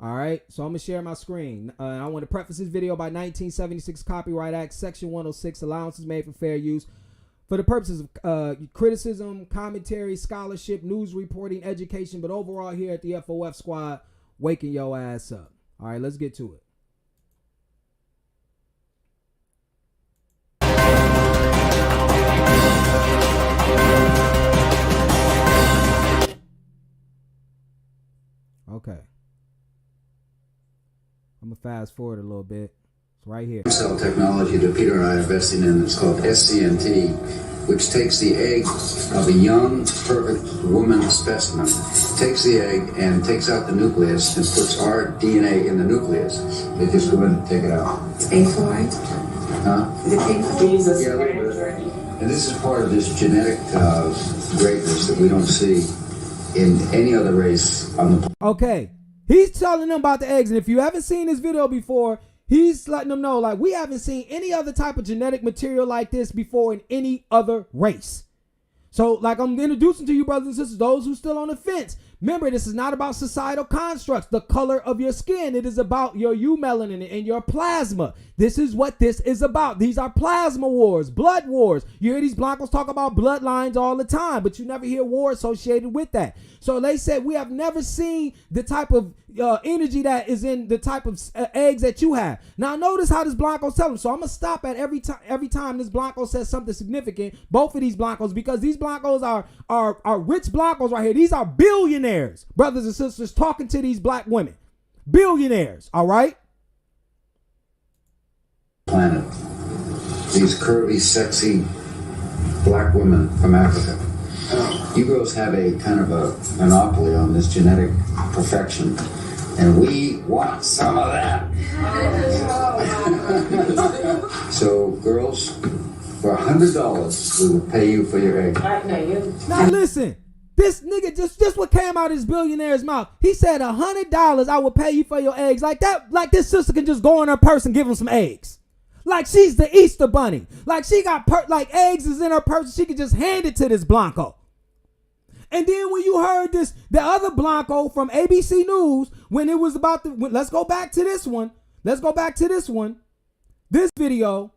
All right, so I'm going to share my screen. I want to preface this video by 1976 Copyright Act, Section 106, allowances made for fair use for the purposes of criticism, commentary, scholarship, news reporting, education, but overall here at the FOF Squad, waking your ass up. All right, let's get to it. Okay. I'm gonna fast forward a little bit. It's right here. Cell technology that Peter and I are investing in is called SCNT, which takes the egg of a young, perfect woman specimen, takes the egg and takes out the nucleus and puts our DNA in the nucleus. They just go in and take it out. It's painful, right? Huh? Is it painful? Jesus. Yeah, a little bit. And this is part of this genetic greatness that we don't see in any other race on the planet. Okay, he's telling them about the eggs, and if you haven't seen this video before, he's letting them know, like, we haven't seen any other type of genetic material like this before in any other race. So, like, I'm introducing to you, brothers and sisters, those who still on the fence. Remember, this is not about societal constructs, the color of your skin. It is about your eumelanin and your plasma. This is what this is about. These are plasma wars, blood wars. You hear these blancos talk about bloodlines all the time, but you never hear war associated with that. So they said, we have never seen the type of energy that is in the type of eggs that you have. Now, notice how this blanco tells them. So I'm going to stop at every time this blanco says something significant, both of these blancos, because these blancos are rich blancos right here. These are billionaires, brothers and sisters, talking to these black women. Billionaires, all right? Planet. These curvy, sexy black women from Africa. You girls have a kind of a monopoly on this genetic perfection, and we want some of that. So, girls, for $100, we will pay you for your egg. Now listen, this nigga just what came out of this billionaire's mouth. He said $100 I will pay you for your eggs. Like that, like this sister can just go in her purse and give him some eggs. Like she's the Easter bunny. Like she got like eggs is in her purse. She can just hand it to this blanco. And then when you heard this, the other blanco from ABC News, when it was about the, let's go back to this one. Let's go back to this one. This video.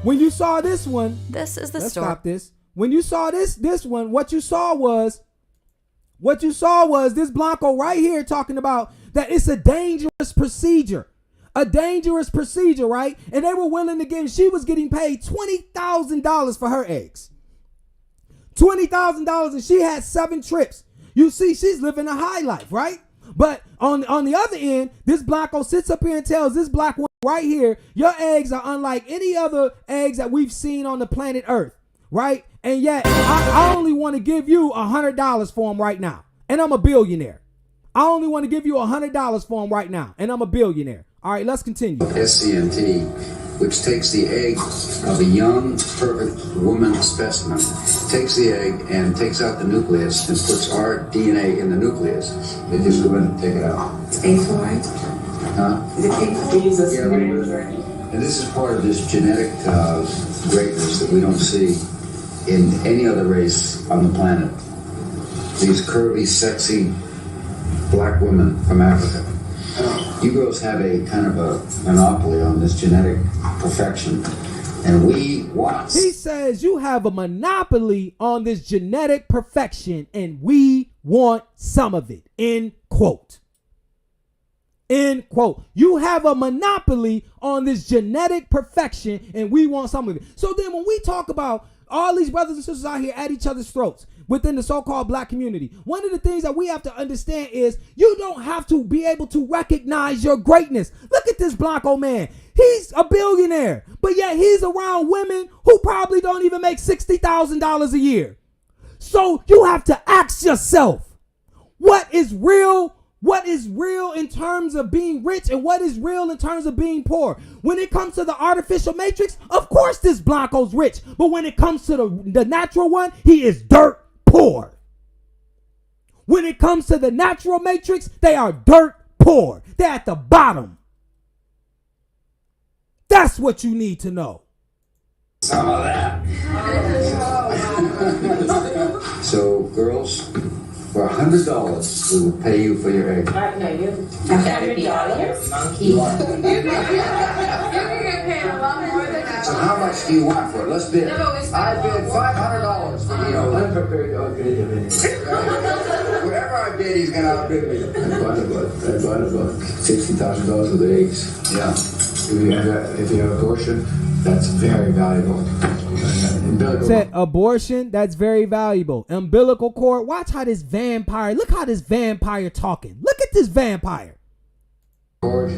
When you saw this one, this is the let's story. stop this. When you saw this one, what you saw was this blanco right here talking about that it's a dangerous procedure. A dangerous procedure, right? And they were willing to give, she was getting paid $20,000 for her eggs. $20,000, and she had 7 trips. You see, she's living a high life, right? But on the other end, this blanco sits up here and tells this black woman right here, your eggs are unlike any other eggs that we've seen on the planet Earth, right? And yet, I only want to give you $100 for them right now, and I'm a billionaire. I only want to give you $100 for them right now, and I'm a billionaire. All right, let's continue. SCNT, which takes the egg of a young, perfect woman specimen, takes the egg and takes out the nucleus and puts our DNA in the nucleus. They just go in and take it out. It's painful, right? Huh? Is it painful? Jesus. Yeah, a little bit. And this is part of this genetic greatness that we don't see in any other race on the planet. These curvy, sexy black women from Africa. You girls have a kind of a monopoly on this genetic perfection, and we want. He says you have a monopoly on this genetic perfection, and we want some of it. End quote. End quote. You have a monopoly on this genetic perfection, and we want some of it. So then when we talk about all these brothers and sisters out here at each other's throats within the so-called black community, one of the things that we have to understand is you don't have to be able to recognize your greatness. Look at this blanco man. He's a billionaire, but yet he's around women who probably don't even make $60,000 a year. So you have to ask yourself, what is real? What is real in terms of being rich, and what is real in terms of being poor? When it comes to the artificial matrix, of course this blanco's rich. But when it comes to the natural one, he is dirt poor. When it comes to the natural matrix, they are dirt poor. They're at the bottom. That's what you need to know. Some of that. So, girls, for $100, we will pay you for your egg. $100? Monkey. You want it? So how much do you want for it? Let's bid. I bid $500 for I'm prepared to outbid him anyway. Wherever I bid, he's going to outbid me. I bought about $60,000 of eggs. Yeah. If you have abortion, that's very valuable. Said abortion, that's very valuable. Umbilical cord. Watch how this vampire, look how this vampire talking. Look at this vampire. cord,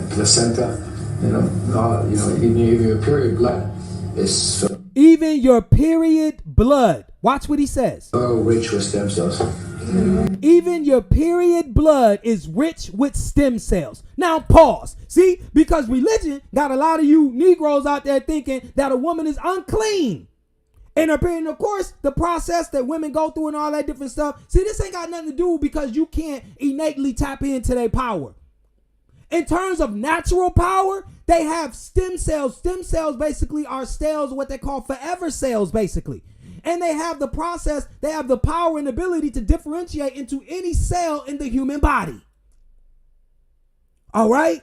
placenta, even your period blood is even your period blood. Watch what he says. so rich with stem cells. Even your period blood is rich with stem cells. Now pause. See, because religion got a lot of you Negroes out there thinking that a woman is unclean. And of course, the process that women go through and all that different stuff. See, this ain't got nothing to do because you can't innately tap into their power. In terms of natural power, they have stem cells. Stem cells basically are cells, what they call forever cells, basically. And they have the process, they have the power and ability to differentiate into any cell in the human body. All right?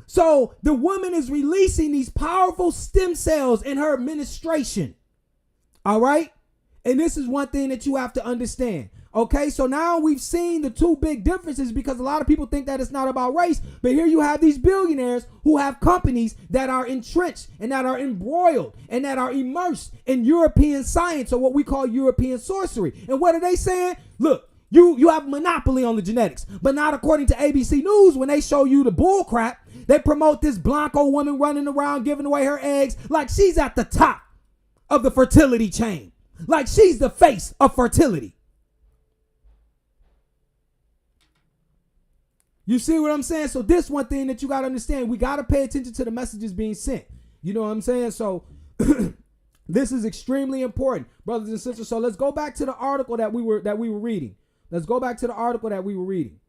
So the woman is releasing these powerful stem cells in her menstruation. All right? And this is one thing that you have to understand. Okay, so now we've seen the two big differences because a lot of people think that it's not about race. But here you have these billionaires who have companies that are entrenched and that are embroiled and that are immersed in European science, or what we call European sorcery. And what are they saying? Look, you have a monopoly on the genetics, but not according to ABC News. When they show you the bull crap, they promote this Blanco woman running around giving away her eggs like she's at the top of the fertility chain, like she's the face of fertility. You see what I'm saying? So this one thing that you got to understand, we got to pay attention to the messages being sent. You know what I'm saying? So this is extremely important, brothers and sisters. So let's go back to the article that we were reading. Let's go back to the article that we were reading.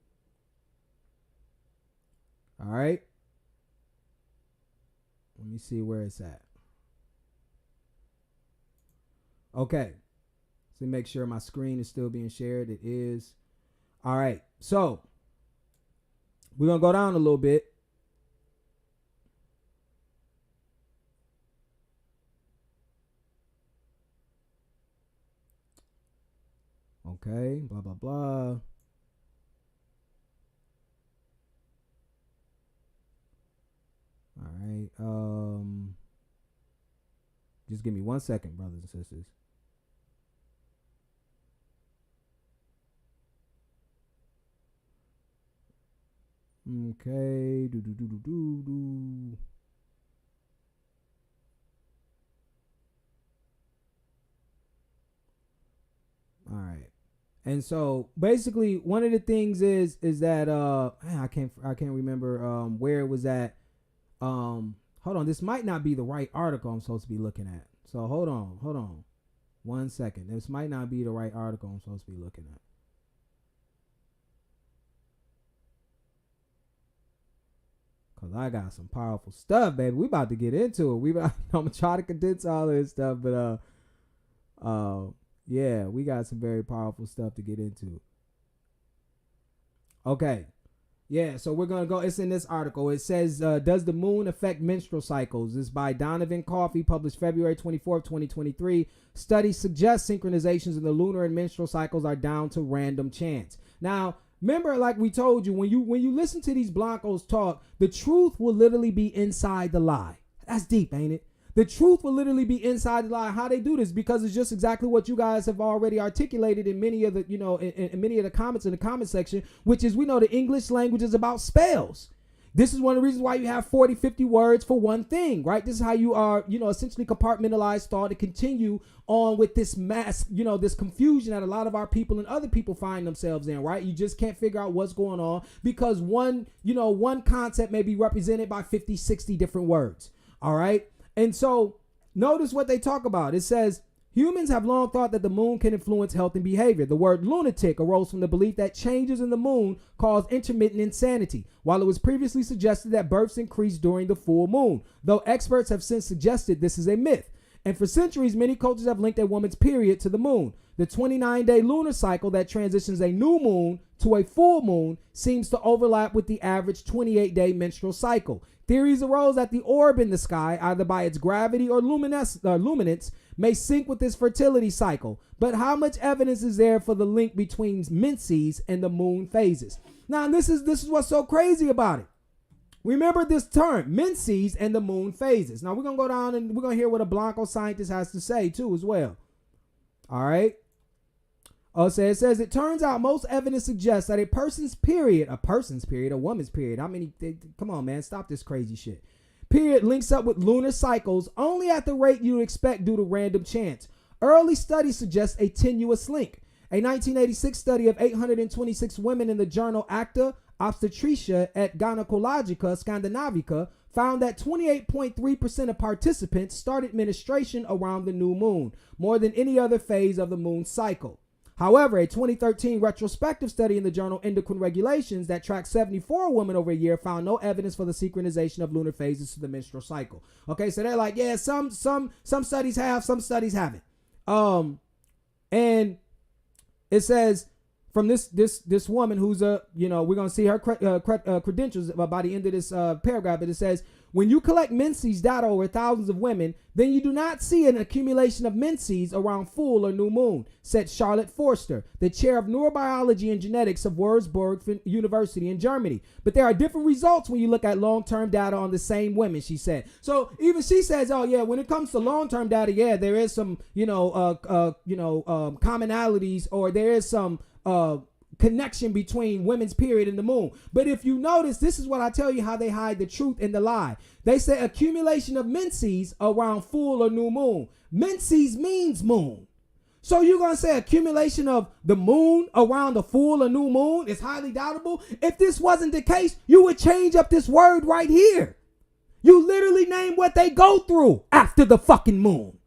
All right. Let me see where it's at. Okay. So make sure my screen is still being shared. It is. All right. So we're going to go down a little bit. Okay, blah, blah, blah. All right. Just give me 1 second, brothers and sisters. Okay. All right. And so basically one of the things is that I can't remember where it was at. Hold on, this might not be the right article I'm supposed to be looking at. So hold on. 1 second. This might not be the right article I'm supposed to be looking at. Cause I got some powerful stuff, baby. We about to get into it. I'm gonna try to condense all of this stuff, but yeah, we got some very powerful stuff to get into. Okay. Yeah, so we're gonna go. It's in this article. It says, does the moon affect menstrual cycles? This is by Donovan Coffey, published February 24th, 2023. Studies suggest synchronizations in the lunar and menstrual cycles are down to random chance. Now, remember, like we told you, when you listen to these Blancos talk, the truth will literally be inside the lie. That's deep, ain't it? The truth will literally be inside the lie. How they do this? Because it's just exactly what you guys have already articulated in many of the, in many of the comments in the comment section, which is, we know the English language is about spells. This is one of the reasons why you have 40, 50 words for one thing, right? This is how you are, essentially compartmentalized thought to continue on with this mass, this confusion that a lot of our people and other people find themselves in, right? You just can't figure out what's going on because one concept may be represented by 50, 60 different words, all right? And so notice what they talk about. It says, humans have long thought that the moon can influence health and behavior. The word lunatic arose from the belief that changes in the moon cause intermittent insanity, while it was previously suggested that births increase during the full moon, though experts have since suggested this is a myth. And for centuries, many cultures have linked a woman's period to the moon. The 29-day lunar cycle that transitions a new moon to a full moon seems to overlap with the average 28-day menstrual cycle. Theories arose that the orb in the sky, either by its gravity or luminance, may sync with this fertility cycle. But how much evidence is there for the link between menses and the moon phases? Now, this is what's so crazy about it. Remember this term, menses and the moon phases. Now, we're going to go down and we're going to hear what a Blanco scientist has to say, too, as well. All right. It says it turns out most evidence suggests that a woman's period, come on, man, stop this crazy shit. Period links up with lunar cycles only at the rate you would expect due to random chance. Early studies suggest a tenuous link. A 1986 study of 826 women in the journal Acta Obstetricia et Gynecologica Scandinavica found that 28.3% of participants started menstruation around the new moon, more than any other phase of the moon cycle. However, a 2013 retrospective study in the journal Endocrine Regulations that tracked 74 women over a year found no evidence for the synchronization of lunar phases to the menstrual cycle. Okay, so they're like, yeah, some studies have, some studies haven't. And it says from this woman who's we're gonna see her credentials by the end of this paragraph, but it says, when you collect menses data over thousands of women, then you do not see an accumulation of menses around full or new moon, said Charlotte Forster, the chair of neurobiology and genetics of Würzburg University in Germany. But there are different results when you look at long-term data on the same women, she said. So even she says, oh yeah, when it comes to long-term data, yeah, there is some, commonalities, or there is some connection between women's period and the moon. But if you notice, this is what I tell you how they hide the truth and the lie. They say accumulation of menses around full or new moon. Menses means moon. So you're going to say accumulation of the moon around the full or new moon is highly doubtable? If this wasn't the case, you would change up this word right here. You literally name what they go through after the fucking moon.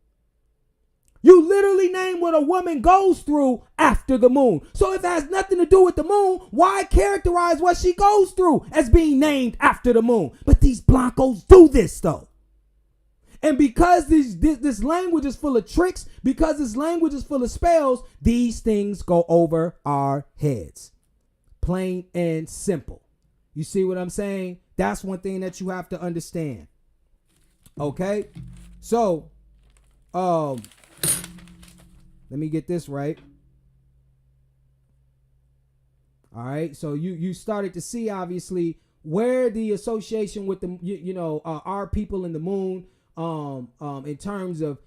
You literally name what a woman goes through after the moon. So if it has nothing to do with the moon, why characterize what she goes through as being named after the moon? But these blancos do this though. And because this language is full of tricks, because this language is full of spells, these things go over our heads. Plain and simple. You see what I'm saying? That's one thing that you have to understand. Okay? So, let me get this right. All right. So you started to see, obviously, where the association with the, our people in the moon, in terms of,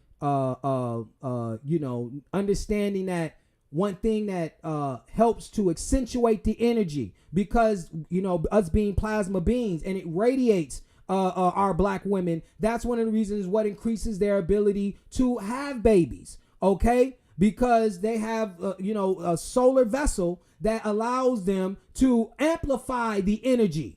understanding that one thing that helps to accentuate the energy, because, us being plasma beings, and it radiates our black women. That's one of the reasons what increases their ability to have babies. Okay. Because they have, a solar vessel that allows them to amplify the energy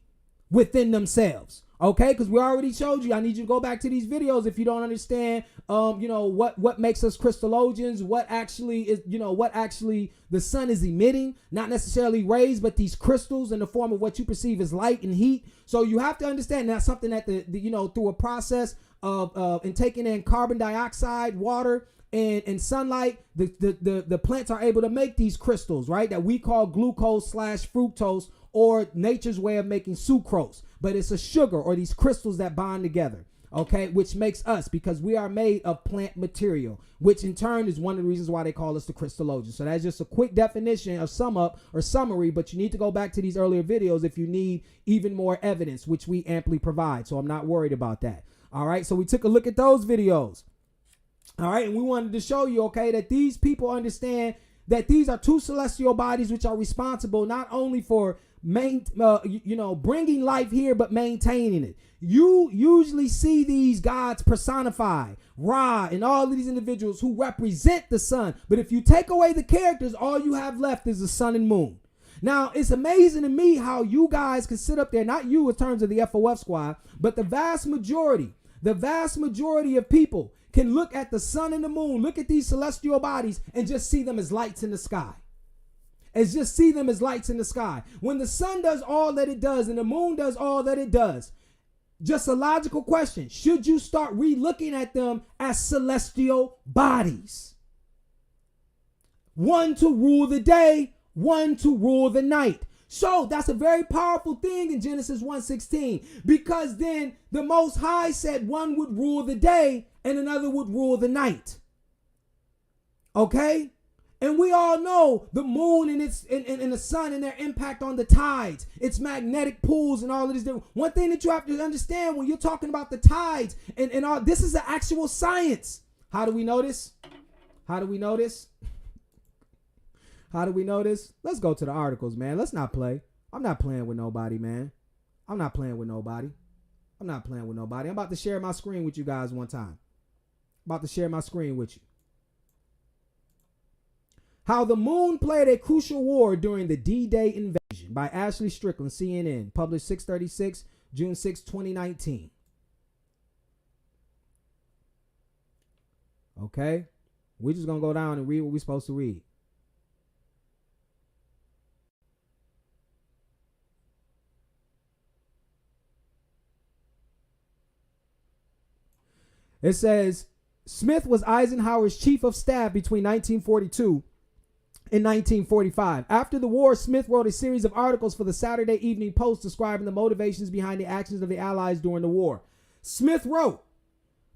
within themselves. Okay, because we already showed you. I need you to go back to these videos if you don't understand, what makes us crystallogens, what actually is, what actually the sun is emitting, not necessarily rays, but these crystals in the form of what you perceive as light and heat. So you have to understand that's something that through a process of in taking in carbon dioxide, water, and sunlight, the plants are able to make these crystals, right? That we call glucose/fructose, or nature's way of making sucrose. But it's a sugar, or these crystals that bond together, okay? Which makes us, because we are made of plant material, which in turn is one of the reasons why they call us the crystallogens. So that's just a quick definition, a sum up or summary, but you need to go back to these earlier videos if you need even more evidence, which we amply provide. So I'm not worried about that. All right, so we took a look at those videos. All right, and we wanted to show you, okay, that these people understand that these are two celestial bodies which are responsible not only for bringing life here, but maintaining it. You usually see these gods personified, Ra, and all of these individuals who represent the sun. But if you take away the characters, all you have left is the sun and moon. Now, it's amazing to me how you guys can sit up there, not you in terms of the FOF squad, but the vast majority of people can look at the sun and the moon, look at these celestial bodies, and just see them as lights in the sky. When the sun does all that it does and the moon does all that it does, just a logical question. Should you start re-looking at them as celestial bodies? One to rule the day, one to rule the night. So that's a very powerful thing in Genesis 1:16, because then the Most High said one would rule the day and another would rule the night. Okay? And we all know the moon and the sun and their impact on the tides, its magnetic pulls and all of this different. One thing that you have to understand when you're talking about the tides and all, this is an actual science. How do we know this? How do we know this? Let's go to the articles, man. Let's not play. I'm not playing with nobody, man. I'm not playing with nobody. I'm about to share my screen with you guys one time. About to share my screen with you. How the Moon Played a Crucial War During the D-Day Invasion by Ashley Strickland, CNN, published 6/36, June 6, 2019. Okay? We're just going to go down and read what we're supposed to read. It says, Smith was Eisenhower's chief of staff between 1942 and 1945. After the war, Smith wrote a series of articles for the Saturday Evening Post describing the motivations behind the actions of the Allies during the war. Smith wrote,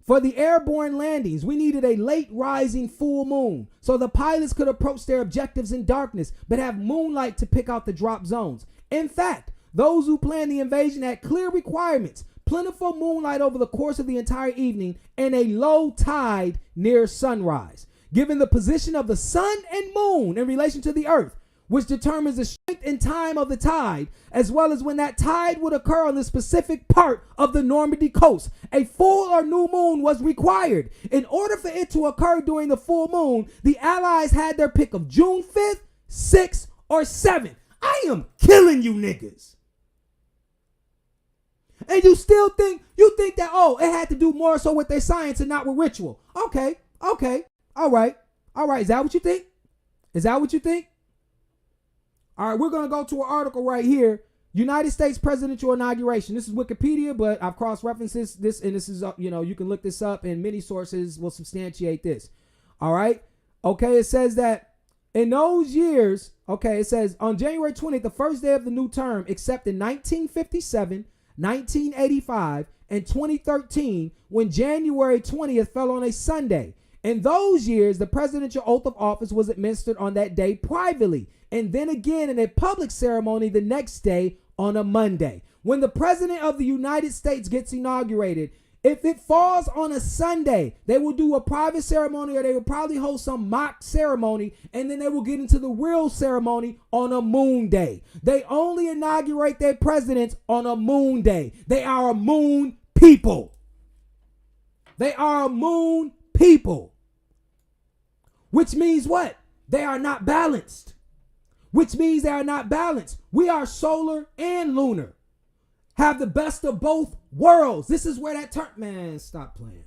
for the airborne landings, we needed a late rising full moon so the pilots could approach their objectives in darkness but have moonlight to pick out the drop zones. In fact, those who planned the invasion had clear requirements: plentiful moonlight over the course of the entire evening and a low tide near sunrise. Given the position of the sun and moon in relation to the earth, which determines the strength and time of the tide, as well as when that tide would occur on the specific part of the Normandy coast, a full or new moon was required. In order for it to occur during the full moon, the Allies had their pick of June 5th, 6th, or 7th. I am killing you niggas. And you still think that, oh, it had to do more so with their science and not with ritual. Okay. All right. Is that what you think? All right, we're going to go to an article right here. United States presidential inauguration. This is Wikipedia, but I've cross-referenced this, and this is, you can look this up, and many sources will substantiate this. All right. Okay, it says that in those years, it says on January 20th, the first day of the new term, except in 1957, 1985, and 2013, when January 20th fell on a Sunday. In those years, the presidential oath of office was administered on that day privately, and then again in a public ceremony the next day on a Monday. When the president of the United States gets inaugurated, if it falls on a Sunday, they will do a private ceremony, or they will probably hold some mock ceremony, and then they will get into the real ceremony on a moon day. They only inaugurate their presidents on a moon day. They are a moon people. Which means what? They are not balanced. We are solar and lunar. Have the best of both worlds. This is where that term, man, stop playing.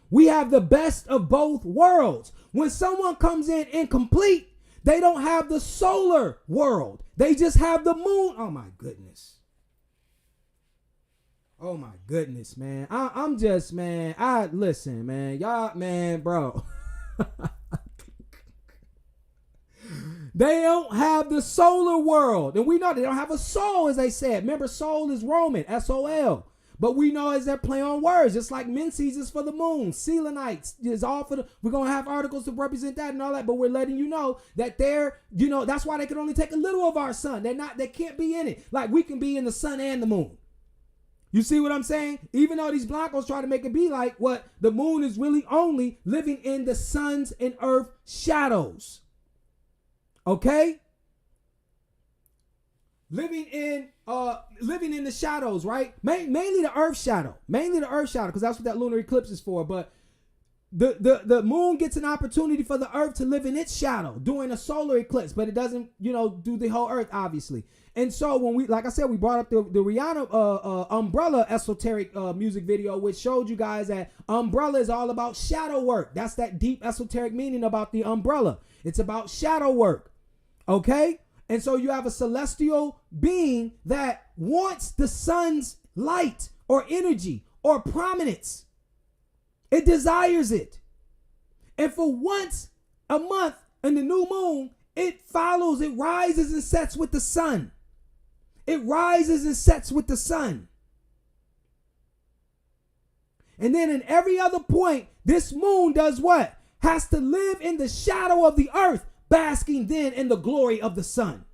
We have the best of both worlds. When someone comes in incomplete, they don't have the solar world. They just have the moon. Oh my goodness, man. Listen, man. Y'all, man, bro. They don't have the solar world. And we know they don't have a soul, as they said. Remember, soul is Roman, S-O-L. But we know as they're play on words, just like Menses is for the moon. Selenites is all for the, we're going to have articles to represent that and all that, but we're letting you know that they're, that's why they can only take a little of our sun. They can't be in it. Like we can be in the sun and the moon. You see what I'm saying? Even though these blancos try to make it be like what the moon is really only living in the sun's and earth shadows. Okay? Living in the shadows, right? Mainly the earth shadow. Because that's what that lunar eclipse is for. But the moon gets an opportunity for the earth to live in its shadow during a solar eclipse, but it doesn't, do the whole earth, obviously. And so when we, like I said, we brought up the Rihanna Umbrella Esoteric music video, which showed you guys that umbrella is all about shadow work. That's that deep esoteric meaning about the umbrella. It's about shadow work. Okay? And so you have a celestial being that wants the sun's light or energy or prominence. It desires it. And for once a month in the new moon, it rises and sets with the sun. And then in every other point, this moon does what? Has to live in the shadow of the earth, basking then in the glory of the sun.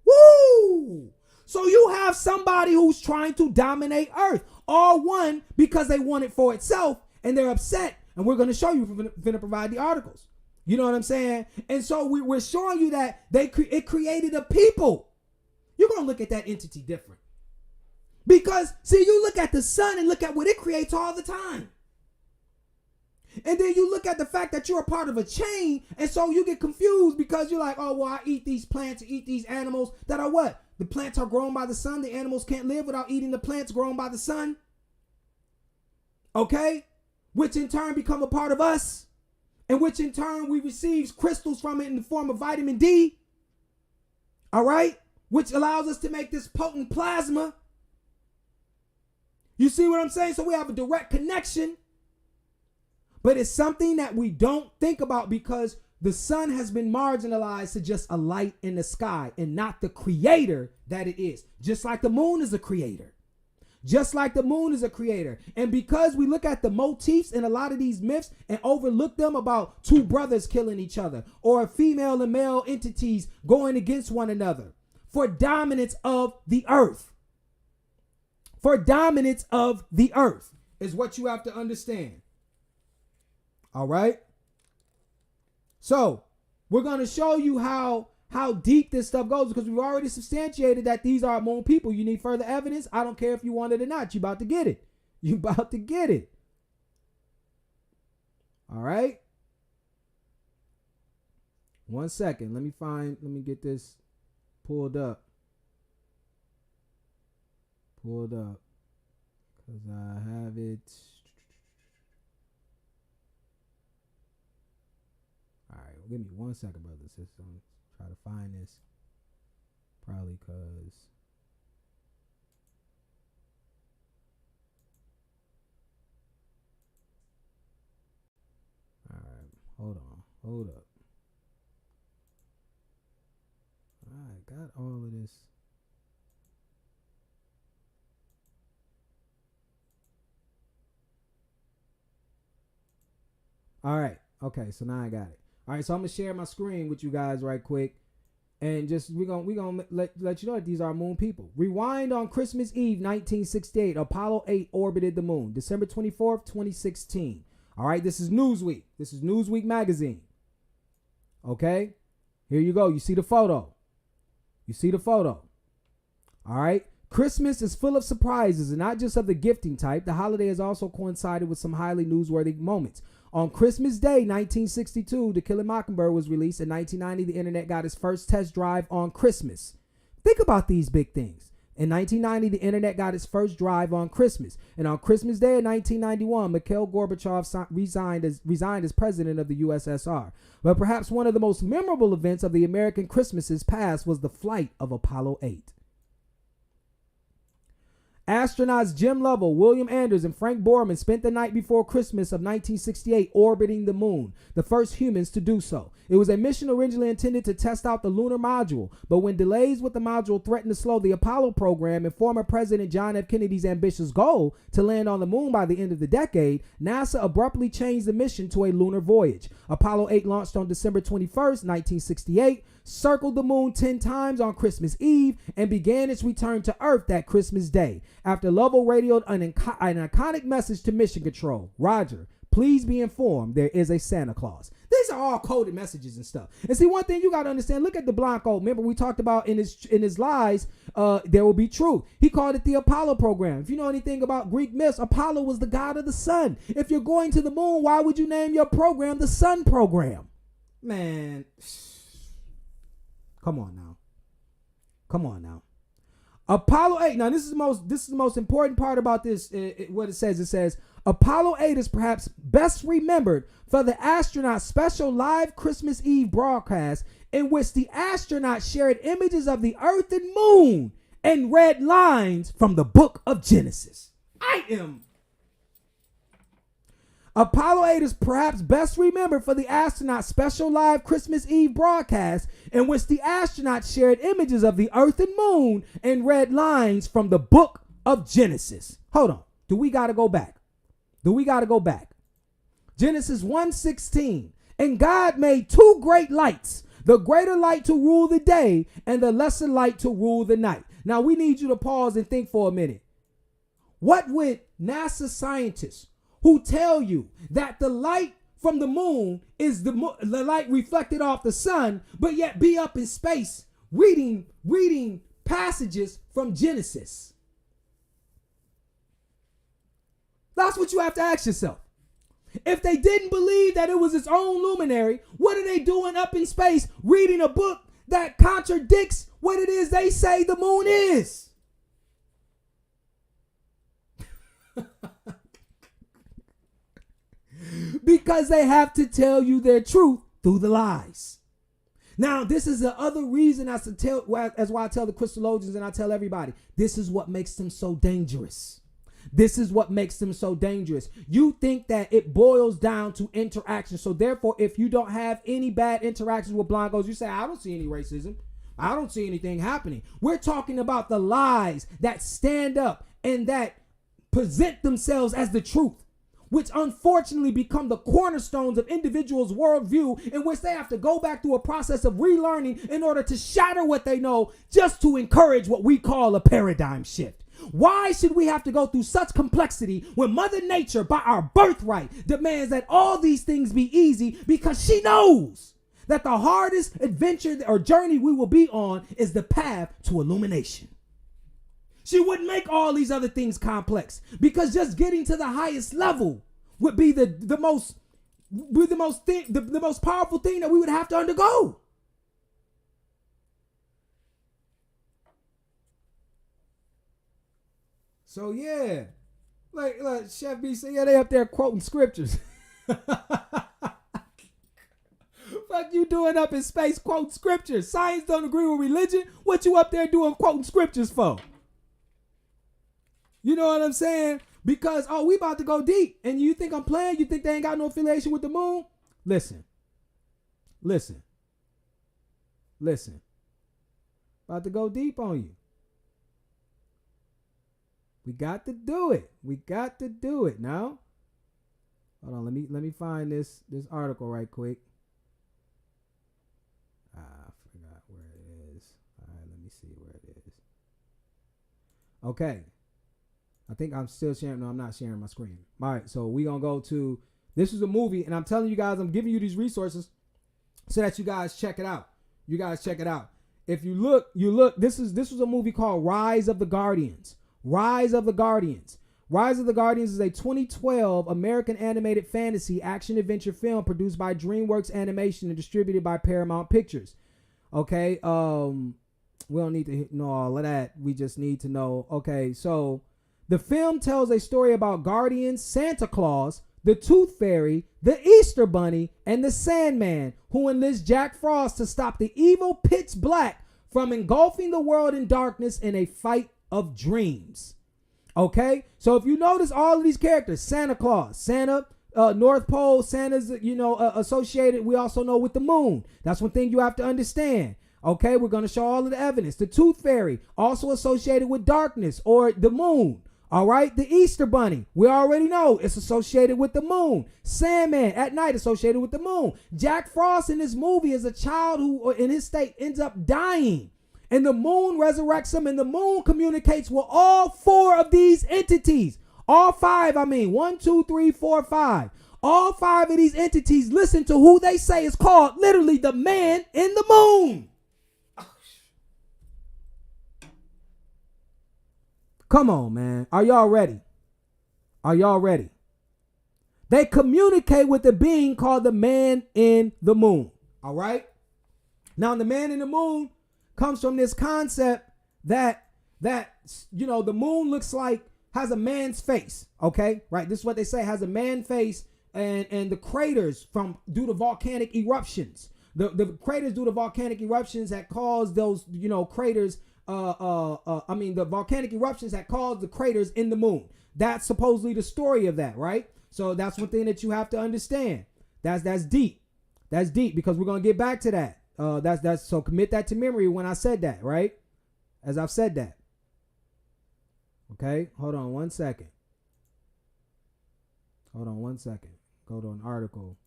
Woo! So you have somebody who's trying to dominate earth. All one because they want it for itself and they're upset. And we're going to show you, we're going to provide the articles. You know what I'm saying? And so we're showing you that it created a people. You're going to look at that entity different. Because, see, you look at the sun and look at what it creates all the time. And then you look at the fact that you're a part of a chain, and so you get confused because you're like, oh, well, I eat these plants, eat these animals that are what? The plants are grown by the sun. The animals can't live without eating the plants grown by the sun. Okay? Which in turn become a part of us, and which in turn we receive crystals from it in the form of vitamin D. All right? Which allows us to make this potent plasma. You see what I'm saying? So we have a direct connection. But it's something that we don't think about because the sun has been marginalized to just a light in the sky and not the creator that it is. Just like the moon is a creator. Just like the moon is a creator. And because we look at the motifs in a lot of these myths and overlook them about two brothers killing each other or female and male entities going against one another for dominance of the earth. For dominance of the earth is what you have to understand. All right. So we're going to show you how deep this stuff goes because we've already substantiated that these are moon people. You need further evidence? I don't care if you want it or not. You about to get it. You about to get it. All right. 1 second. Let me get this pulled up. Because I have it. All right, well, give me 1 second, brother and sister. Try to find this. Probably because. All right, hold up. All right, got all of this. All right. Okay, so now I got it. All right, so I'm gonna share my screen with you guys right quick, and just we're gonna let you know that these are moon people. Rewind on Christmas Eve, 1968. Apollo 8 orbited the moon, December 24th, 2016. All right, this is Newsweek. This is Newsweek magazine. Okay, here you go. You see the photo. All right. Christmas is full of surprises, and not just of the gifting type. The holiday has also coincided with some highly newsworthy moments. On Christmas Day, 1962, To Kill a Mockingbird was released. In 1990, the internet got its first test drive on Christmas. Think about these big things. In 1990, the internet got its first drive on Christmas. And on Christmas Day in 1991, Mikhail Gorbachev resigned as president of the USSR. But perhaps one of the most memorable events of the American Christmases past was the flight of Apollo 8. Astronauts Jim Lovell, William Anders, and Frank Borman spent the night before Christmas of 1968 orbiting the moon, the first humans to do so. It was a mission originally intended to test out the lunar module, but when delays with the module threatened to slow the Apollo program and former President John F. Kennedy's ambitious goal to land on the moon by the end of the decade, NASA abruptly changed the mission to a lunar voyage. Apollo 8 launched on December 21st, 1968, circled the moon 10 times on Christmas Eve, and began its return to Earth that Christmas Day. After Lovell radioed an iconic message to Mission Control, Roger, please be informed there is a Santa Claus. These are all coded messages and stuff. And see, one thing you got to understand, look at the Blanco. Remember, we talked about in his lies, there will be truth. He called it the Apollo program. If you know anything about Greek myths, Apollo was the god of the sun. If you're going to the moon, why would you name your program the Sun Program? Man, come on now. Apollo 8. Now, this is the most important part about this. What it says. It says Apollo 8 is perhaps best remembered for the astronauts' special live Christmas Eve broadcast in which the astronauts shared images of the Earth and Moon and read lines from the book of Genesis. Apollo 8 is perhaps best remembered for the astronauts' special live Christmas Eve broadcast in which the astronauts shared images of the Earth and Moon and read lines from the book of Genesis. Hold on. Do we got to go back? Genesis 1:16. And God made two great lights, the greater light to rule the day and the lesser light to rule the night. Now we need you to pause and think for a minute. What would NASA scientists who tell you that the light from the moon is the light reflected off the sun, but yet be up in space reading passages from Genesis? That's what you have to ask yourself. If they didn't believe that it was its own luminary, what are they doing up in space reading a book that contradicts what it is they say the moon is? Because they have to tell you their truth through the lies. Now, this is the other reason as why I tell the Christologians and I tell everybody, this is what makes them so dangerous. This is what makes them so dangerous. You think that it boils down to interaction. So therefore, if you don't have any bad interactions with blonde you say, I don't see any racism. I don't see anything happening. We're talking about the lies that stand up and that present themselves as the truth, which unfortunately become the cornerstones of individuals' worldview, in which they have to go back through a process of relearning in order to shatter what they know, just to encourage what we call a paradigm shift. Why should we have to go through such complexity when Mother Nature, by our birthright, demands that all these things be easy, because she knows that the hardest adventure or journey we will be on is the path to illumination. She wouldn't make all these other things complex, because just getting to the highest level would be the most powerful thing that we would have to undergo. So yeah, like Chef B said, yeah, they up there quoting scriptures. Fuck you doing up in space quoting scriptures? Science don't agree with religion. What you up there doing quoting scriptures for? You know what I'm saying? Because, we about to go deep. And you think I'm playing? You think they ain't got no affiliation with the moon? Listen. About to go deep on you. We got to do it now. Hold on, let me find this article right quick. I forgot where it is. All right, let me see where it is. Okay. I think I'm still sharing. No, I'm not sharing my screen. All right, so we're going to go to, this is a movie, and I'm telling you guys, I'm giving you these resources so that you guys check it out. If you look, this was a movie called Rise of the Guardians. Rise of the Guardians is a 2012 American animated fantasy action-adventure film produced by DreamWorks Animation and distributed by Paramount Pictures. Okay, we don't need to know all of that. We just need to know, okay, so the film tells a story about guardians, Santa Claus, the Tooth Fairy, the Easter Bunny, and the Sandman, who enlist Jack Frost to stop the evil Pitch Black from engulfing the world in darkness in a fight of dreams. Okay, so if you notice all of these characters, Santa Claus, Santa, North Pole, Santa's, associated, we also know, with the moon. That's one thing you have to understand. Okay, we're going to show all of the evidence. The Tooth Fairy, also associated with darkness or the moon. All right, the Easter Bunny, we already know it's associated with the moon. Sandman, at night, associated with the moon. Jack Frost in this movie is a child who, in his state, ends up dying. And the moon resurrects him, and the moon communicates with all four of these entities. All five, 1, 2, 3, 4, 5. All five of these entities listen to who they say is called literally the man in the moon. Come on, man. Are y'all ready? They communicate with a being called the man in the moon. All right? Now, the man in the moon comes from this concept that the moon has a man's face. Okay? Right? This is what they say, has a man face, and the craters due to volcanic eruptions. The craters due to volcanic eruptions that caused those, craters. The volcanic eruptions that caused the craters in the moon. That's supposedly the story of that, right? So that's one thing that you have to understand. That's deep. That's deep, because we're gonna get back to that. That's so commit that to memory when I said that, right? As I've said that. Okay, hold on one second. Go to an article.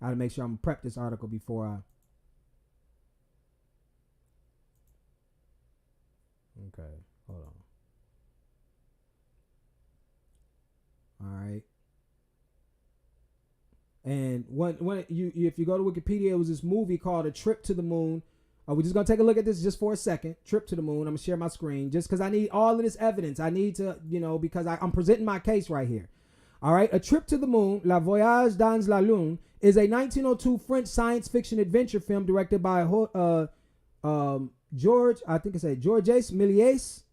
I gotta make sure I'm gonna prep this article before I. Okay, hold on. All right. And if you go to Wikipedia, it was this movie called A Trip to the Moon. We're just going to take a look at this just for a second. Trip to the Moon. I'm going to share my screen just because I need all of this evidence. I need to, because I'm presenting my case right here. All right. A Trip to the Moon, La Voyage dans la Lune, is a 1902 French science fiction adventure film directed by Georges Méliès.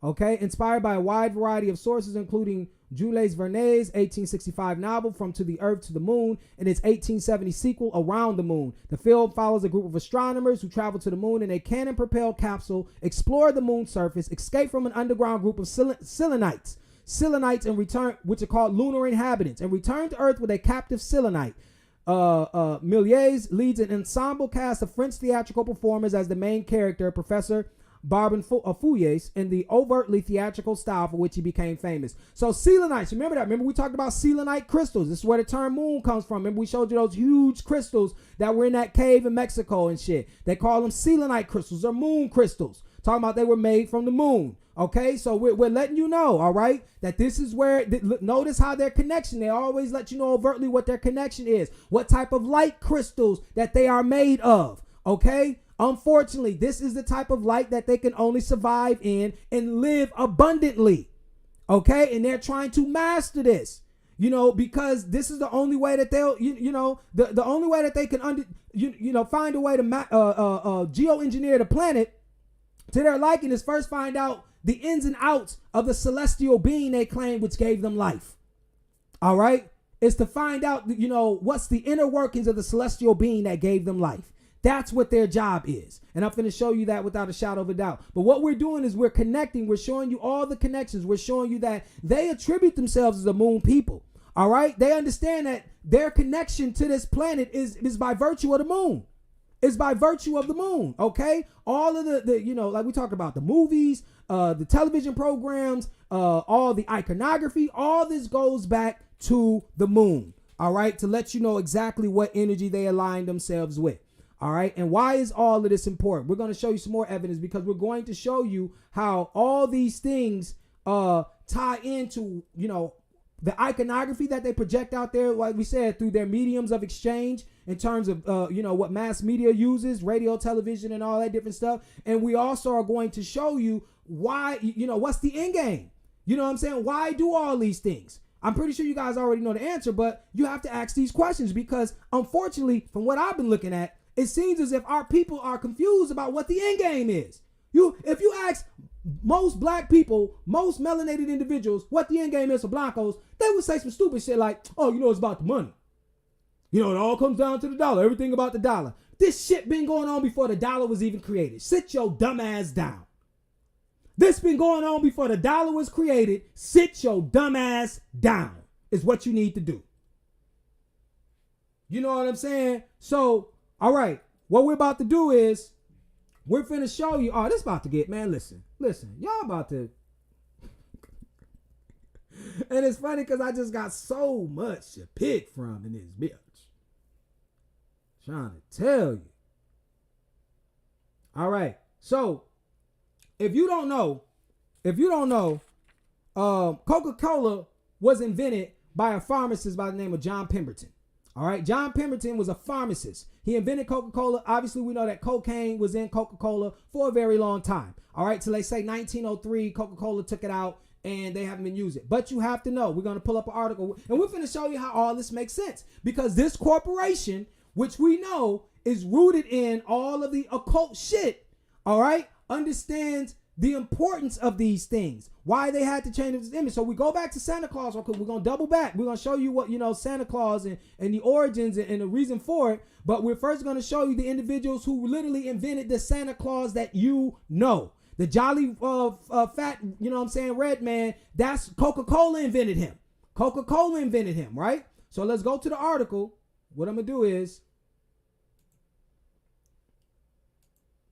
Okay. Inspired by a wide variety of sources, including Jules Verne's 1865 novel From to the Earth to the Moon and its 1870 sequel Around the Moon. The film follows a group of astronomers who travel to the moon in a cannon-propelled capsule, explore the moon's surface, escape from an underground group of Selenites and return, which are called lunar inhabitants, and return to Earth with a captive Selenite. Méliès leads an ensemble cast of French theatrical performers as the main character, Professor Barbin Fouilles, in the overtly theatrical style for which he became famous. So selenites, remember that? Remember we talked about selenite crystals. This is where the term moon comes from. Remember we showed you those huge crystals that were in that cave in Mexico and shit. They call them selenite crystals or moon crystals. Talking about they were made from the moon. Okay, so we're letting you know, all right, that this is where, notice how their connection, they always let you know overtly what their connection is, what type of light crystals that they are made of, okay? Unfortunately, this is the type of light that they can only survive in and live abundantly. Okay. And they're trying to master this, because this is the only way that they'll, the only way that they can, find a way to geoengineer the planet to their liking is first find out the ins and outs of the celestial being they claim, which gave them life. All right. It's to find out, what's the inner workings of the celestial being that gave them life. That's what their job is. And I'm going to show you that without a shadow of a doubt. But what we're doing is we're connecting. We're showing you all the connections. We're showing you that they attribute themselves as the moon people. All right. They understand that their connection to this planet is by virtue of the moon. It's by virtue of the moon. Okay. All of the like we talked about the movies, the television programs, all the iconography, all this goes back to the moon. All right. To let you know exactly what energy they align themselves with. All right. And why is all of this important? We're going to show you some more evidence because we're going to show you how all these things tie into, the iconography that they project out there, like we said, through their mediums of exchange in terms of, what mass media uses, radio, television, and all that different stuff. And we also are going to show you why, what's the end game? You know what I'm saying? Why do all these things? I'm pretty sure you guys already know the answer, but you have to ask these questions because unfortunately, from what I've been looking at, it seems as if our people are confused about what the end game is. If you ask most black people, most melanated individuals, what the end game is for blancos, they would say some stupid shit like, oh, it's about the money. It all comes down to the dollar, everything about the dollar. This shit been going on before the dollar was even created. Sit your dumb ass down. This been going on before the dollar was created. Sit your dumb ass down is what you need to do. You know what I'm saying? So, all right, what we're about to do is we're finna show you. Oh, this about to get, man, listen, y'all about to. And it's funny because I just got so much to pick from in this bitch. Trying to tell you. All right, so if you don't know, Coca-Cola was invented by a pharmacist by the name of John Pemberton. All right, John Pemberton was a pharmacist. He invented Coca-Cola. Obviously, we know that cocaine was in Coca-Cola for a very long time. All right, so they say 1903, Coca-Cola took it out and they haven't been using it. But you have to know, we're going to pull up an article and we're going to show you how all this makes sense. Because this corporation, which we know is rooted in all of the occult shit, all right, understands the importance of these things, why they had to change this image. So we go back to Santa Claus. We're going to double back. We're going to show you what, Santa Claus and the origins and the reason for it. But we're first going to show you the individuals who literally invented the Santa Claus that you know. The jolly fat, red man, that's Coca-Cola invented him. Coca-Cola invented him, right? So let's go to the article. What I'm going to do is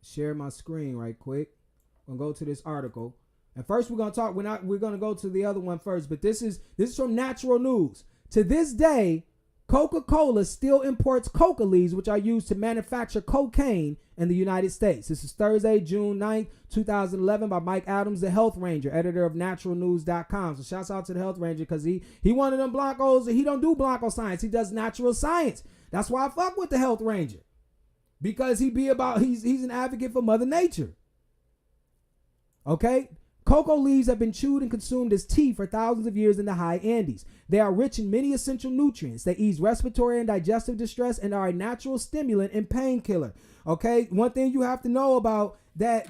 share my screen right quick. I'm gonna go to this article, and first we're gonna talk. We're gonna go to the other one first, but this is from Natural News. To this day, Coca-Cola still imports coca leaves, which are used to manufacture cocaine in the United States. This is Thursday, June 9th, 2011 by Mike Adams, the Health Ranger, editor of naturalnews.com. So shouts out to the Health Ranger because he one of them blancos. He don't do blanco science. He does natural science. That's why I fuck with the Health Ranger, because he's an advocate for Mother Nature. Okay? Cocoa leaves have been chewed and consumed as tea for thousands of years in the high Andes. They are rich in many essential nutrients. They ease respiratory and digestive distress and are a natural stimulant and painkiller. Okay, one thing you have to know about that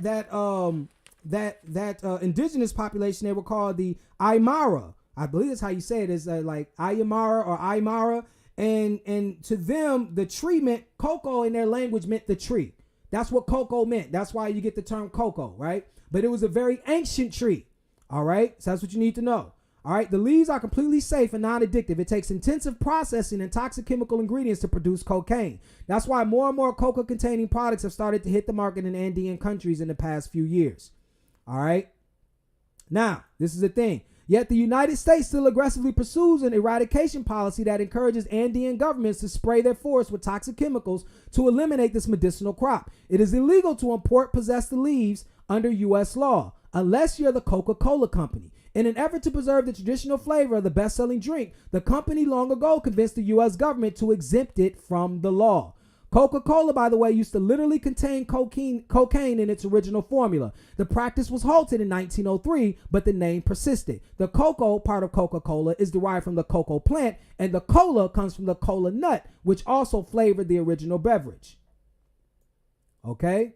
indigenous population, they were called the Aymara. I believe that's how you say it. It's like Aymara or Aymara, and to them the tree meant cocoa in their language meant the tree. That's what cocoa meant. That's why you get the term cocoa, right? But it was a very ancient tree. All right. So that's what you need to know. All right. The leaves are completely safe and non-addictive. It takes intensive processing and toxic chemical ingredients to produce cocaine. That's why more and more coca-containing products have started to hit the market in Andean countries in the past few years. All right. Now, this is the thing. Yet the United States still aggressively pursues an eradication policy that encourages Andean governments to spray their forests with toxic chemicals to eliminate this medicinal crop. It is illegal to import, possess the leaves under U.S. law, unless you're the Coca-Cola company. In an effort to preserve the traditional flavor of the best-selling drink, the company long ago convinced the U.S. government to exempt it from the law. Coca-Cola, by the way, used to literally contain cocaine in its original formula. The practice was halted in 1903, but the name persisted. The cocoa part of Coca-Cola is derived from the cocoa plant, and the cola comes from the cola nut, which also flavored the original beverage. Okay?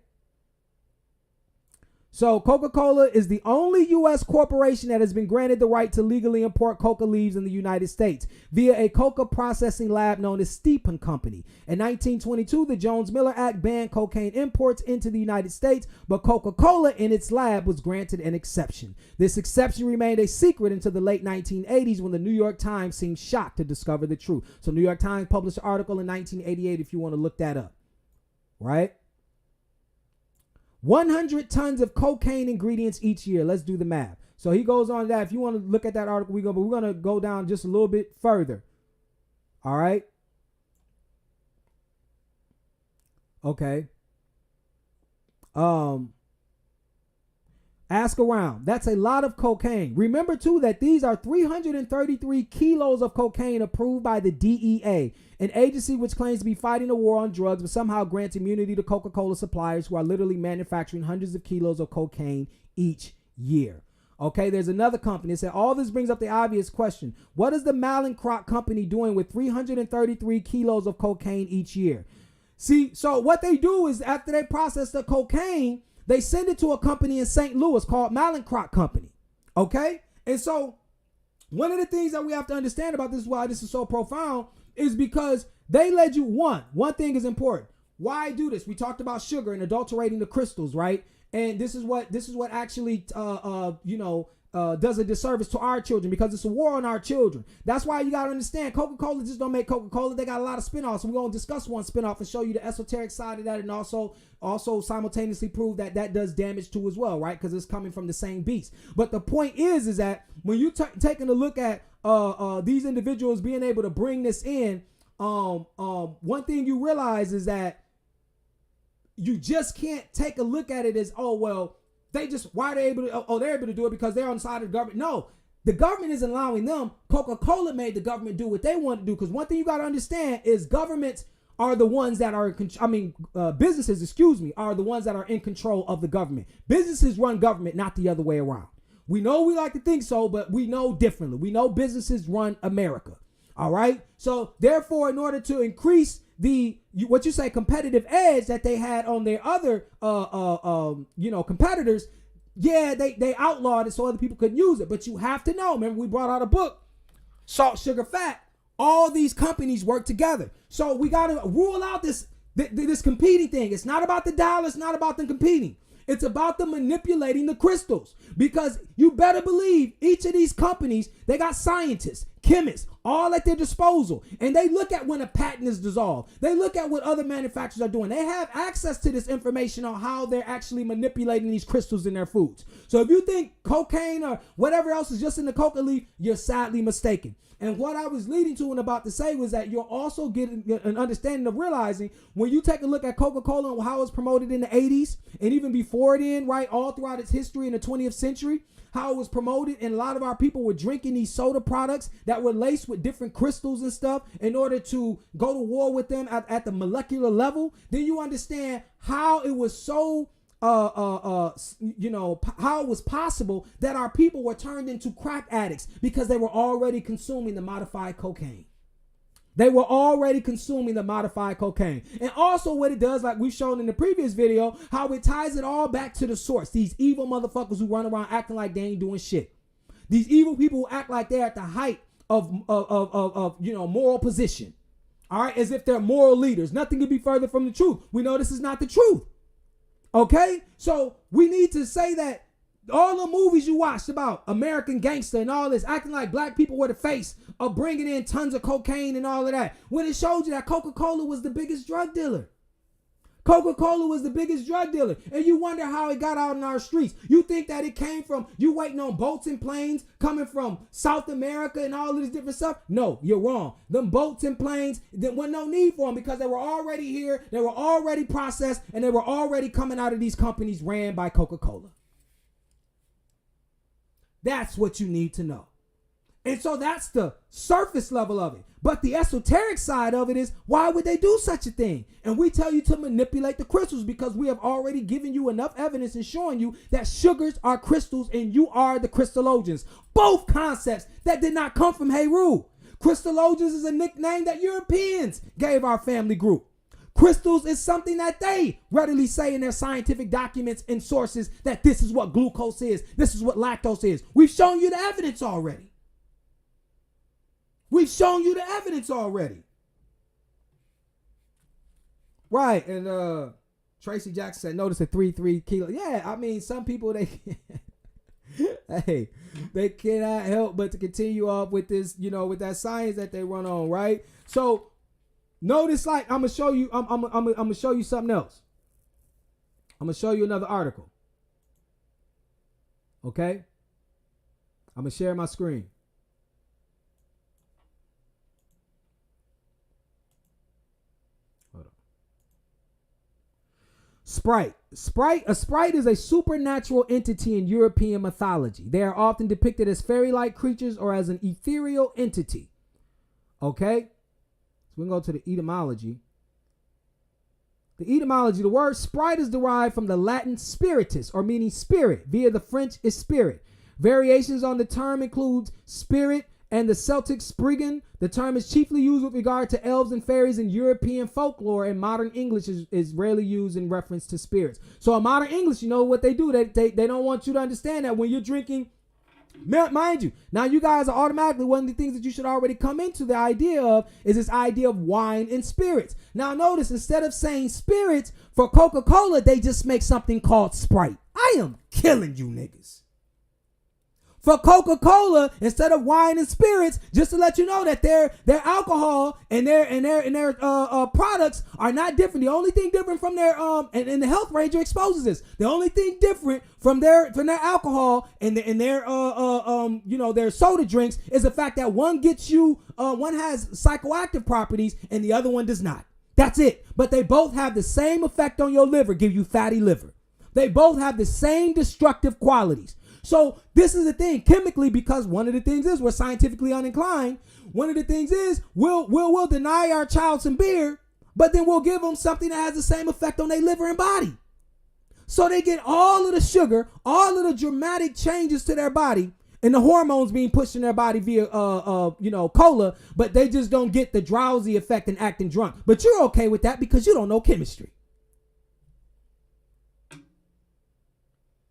So Coca-Cola is the only U.S. corporation that has been granted the right to legally import coca leaves in the United States via a coca processing lab known as Stepan Company. In 1922, the Jones-Miller Act banned cocaine imports into the United States, but Coca-Cola in its lab was granted an exception. This exception remained a secret until the late 1980s when the New York Times seemed shocked to discover the truth. So New York Times published an article in 1988 if you want to look that up. Right? 100 tons of cocaine ingredients each year. Let's do the math. So he goes on that. If you want to look at that article, we're going to go down just a little bit further. All right. Okay. Ask around. That's a lot of cocaine. Remember too that these are 333 kilos of cocaine approved by the DEA, an agency which claims to be fighting a war on drugs, but somehow grants immunity to Coca-Cola suppliers who are literally manufacturing hundreds of kilos of cocaine each year. Okay, there's another company that said all this brings up the obvious question. What is the Mallinckrodt company doing with 333 kilos of cocaine each year? See, so what they do is after they process the cocaine, they send it to a company in St. Louis called Mallinckrodt Company. Okay? And so one of the things that we have to understand about this, why this is so profound, is because they led you one thing is important. Why do this? We talked about sugar and adulterating the crystals, right? And this is what actually does a disservice to our children, because it's a war on our children. That's why you got to understand, Coca-Cola just don't make Coca-Cola. They got a lot of spinoffs. We're going to discuss one spinoff and show you the esoteric side of that, and also simultaneously prove that does damage too as well, right? Because it's coming from the same beast. But the point is that when you taking a look at these individuals being able to bring this in, one thing you realize is that you just can't take a look at it as, oh, well, they're able to do it because they're on the side of the government. No, the government isn't allowing them. Coca-Cola made the government do what they want to do, because one thing you got to understand is governments are the ones that are, businesses, are the ones that are in control of the government. Businesses run government, not the other way around. We know we like to think so, but we know differently. We know businesses run America. All right. So therefore, in order to increase competitive edge that they had on their other competitors, they outlawed it so other people couldn't use it. But you have to know, remember we brought out a book, Salt, Sugar, Fat. All these companies work together. So we got to rule out this competing thing. It's not about the dollar, it's not about them competing. It's about them manipulating the crystals, because you better believe each of these companies, they got scientists, chemists, all at their disposal. And they look at when a patent is dissolved. They look at what other manufacturers are doing. They have access to this information on how they're actually manipulating these crystals in their foods. So if you think cocaine or whatever else is just in the coca leaf, you're sadly mistaken. And what I was leading to and about to say was that you're also getting an understanding of realizing when you take a look at Coca-Cola and how it was promoted in the 80s and even before then, right, all throughout its history in the 20th century, how it was promoted, and a lot of our people were drinking these soda products that were laced with different crystals and stuff in order to go to war with them at the molecular level. Then you understand how it was so how it was possible that our people were turned into crack addicts because they were already consuming the modified cocaine. They were already consuming the modified cocaine. And also what it does, like we've shown in the previous video, how it ties it all back to the source. These evil motherfuckers who run around acting like they ain't doing shit. These evil people who act like they're at the height of moral position. All right, as if they're moral leaders. Nothing could be further from the truth. We know this is not the truth. Okay, so we need to say that all the movies you watched about American Gangster and all this, acting like black people were the face of bringing in tons of cocaine and all of that, when it showed you that Coca-Cola was the biggest drug dealer. Coca-Cola was the biggest drug dealer. And you wonder how it got out in our streets. You think that it came from you waiting on boats and planes coming from South America and all of this different stuff? No, you're wrong. Them boats and planes, there was no need for them because they were already here, they were already processed, and they were already coming out of these companies ran by Coca-Cola. That's what you need to know. And so that's the surface level of it. But the esoteric side of it is, why would they do such a thing? And we tell you to manipulate the crystals because we have already given you enough evidence and showing you that sugars are crystals and you are the crystallogens. Both concepts that did not come from Heru. Crystallogens is a nickname that Europeans gave our family group. Crystals is something that they readily say in their scientific documents and sources that this is what glucose is. This is what lactose is. We've shown you the evidence already. We've shown you the evidence already. Right. And Tracy Jackson said, notice a 3 kilo. Yeah, I mean, some people, they they cannot help but to continue off with this, with that science that they run on, right? So notice, like, I'm gonna show you, I'm gonna show you something else. I'm gonna show you another article. Okay? I'm gonna share my screen. Sprite. A sprite is a supernatural entity in European mythology. They are often depicted as fairy-like creatures or as an ethereal entity. Okay? So we can go to the etymology. The word sprite is derived from the Latin spiritus, or meaning spirit, via the French spirit. Variations on the term include spirit and the Celtic spriggan. The term is chiefly used with regard to elves and fairies in European folklore, and modern English is rarely used in reference to spirits. So in modern English, you know what they do? They don't want you to understand that when you're drinking, mind you, now you guys are automatically, one of the things that you should already come into the idea of is this idea of wine and spirits. Now notice, instead of saying spirits for Coca-Cola, they just make something called Sprite. I am killing you niggas. For Coca-Cola, instead of wine and spirits, just to let you know that their alcohol and their products are not different. The only thing different from their and the Health Ranger exposes this. The only thing different from their alcohol and their soda drinks is the fact that one gets you one has psychoactive properties and the other one does not. That's it. But they both have the same effect on your liver, give you fatty liver. They both have the same destructive qualities. So this is the thing, chemically, because one of the things is we're scientifically uninclined. One of the things is we'll deny our child some beer, but then we'll give them something that has the same effect on their liver and body. So they get all of the sugar, all of the dramatic changes to their body, and the hormones being pushed in their body via cola, but they just don't get the drowsy effect and acting drunk. But you're okay with that because you don't know chemistry.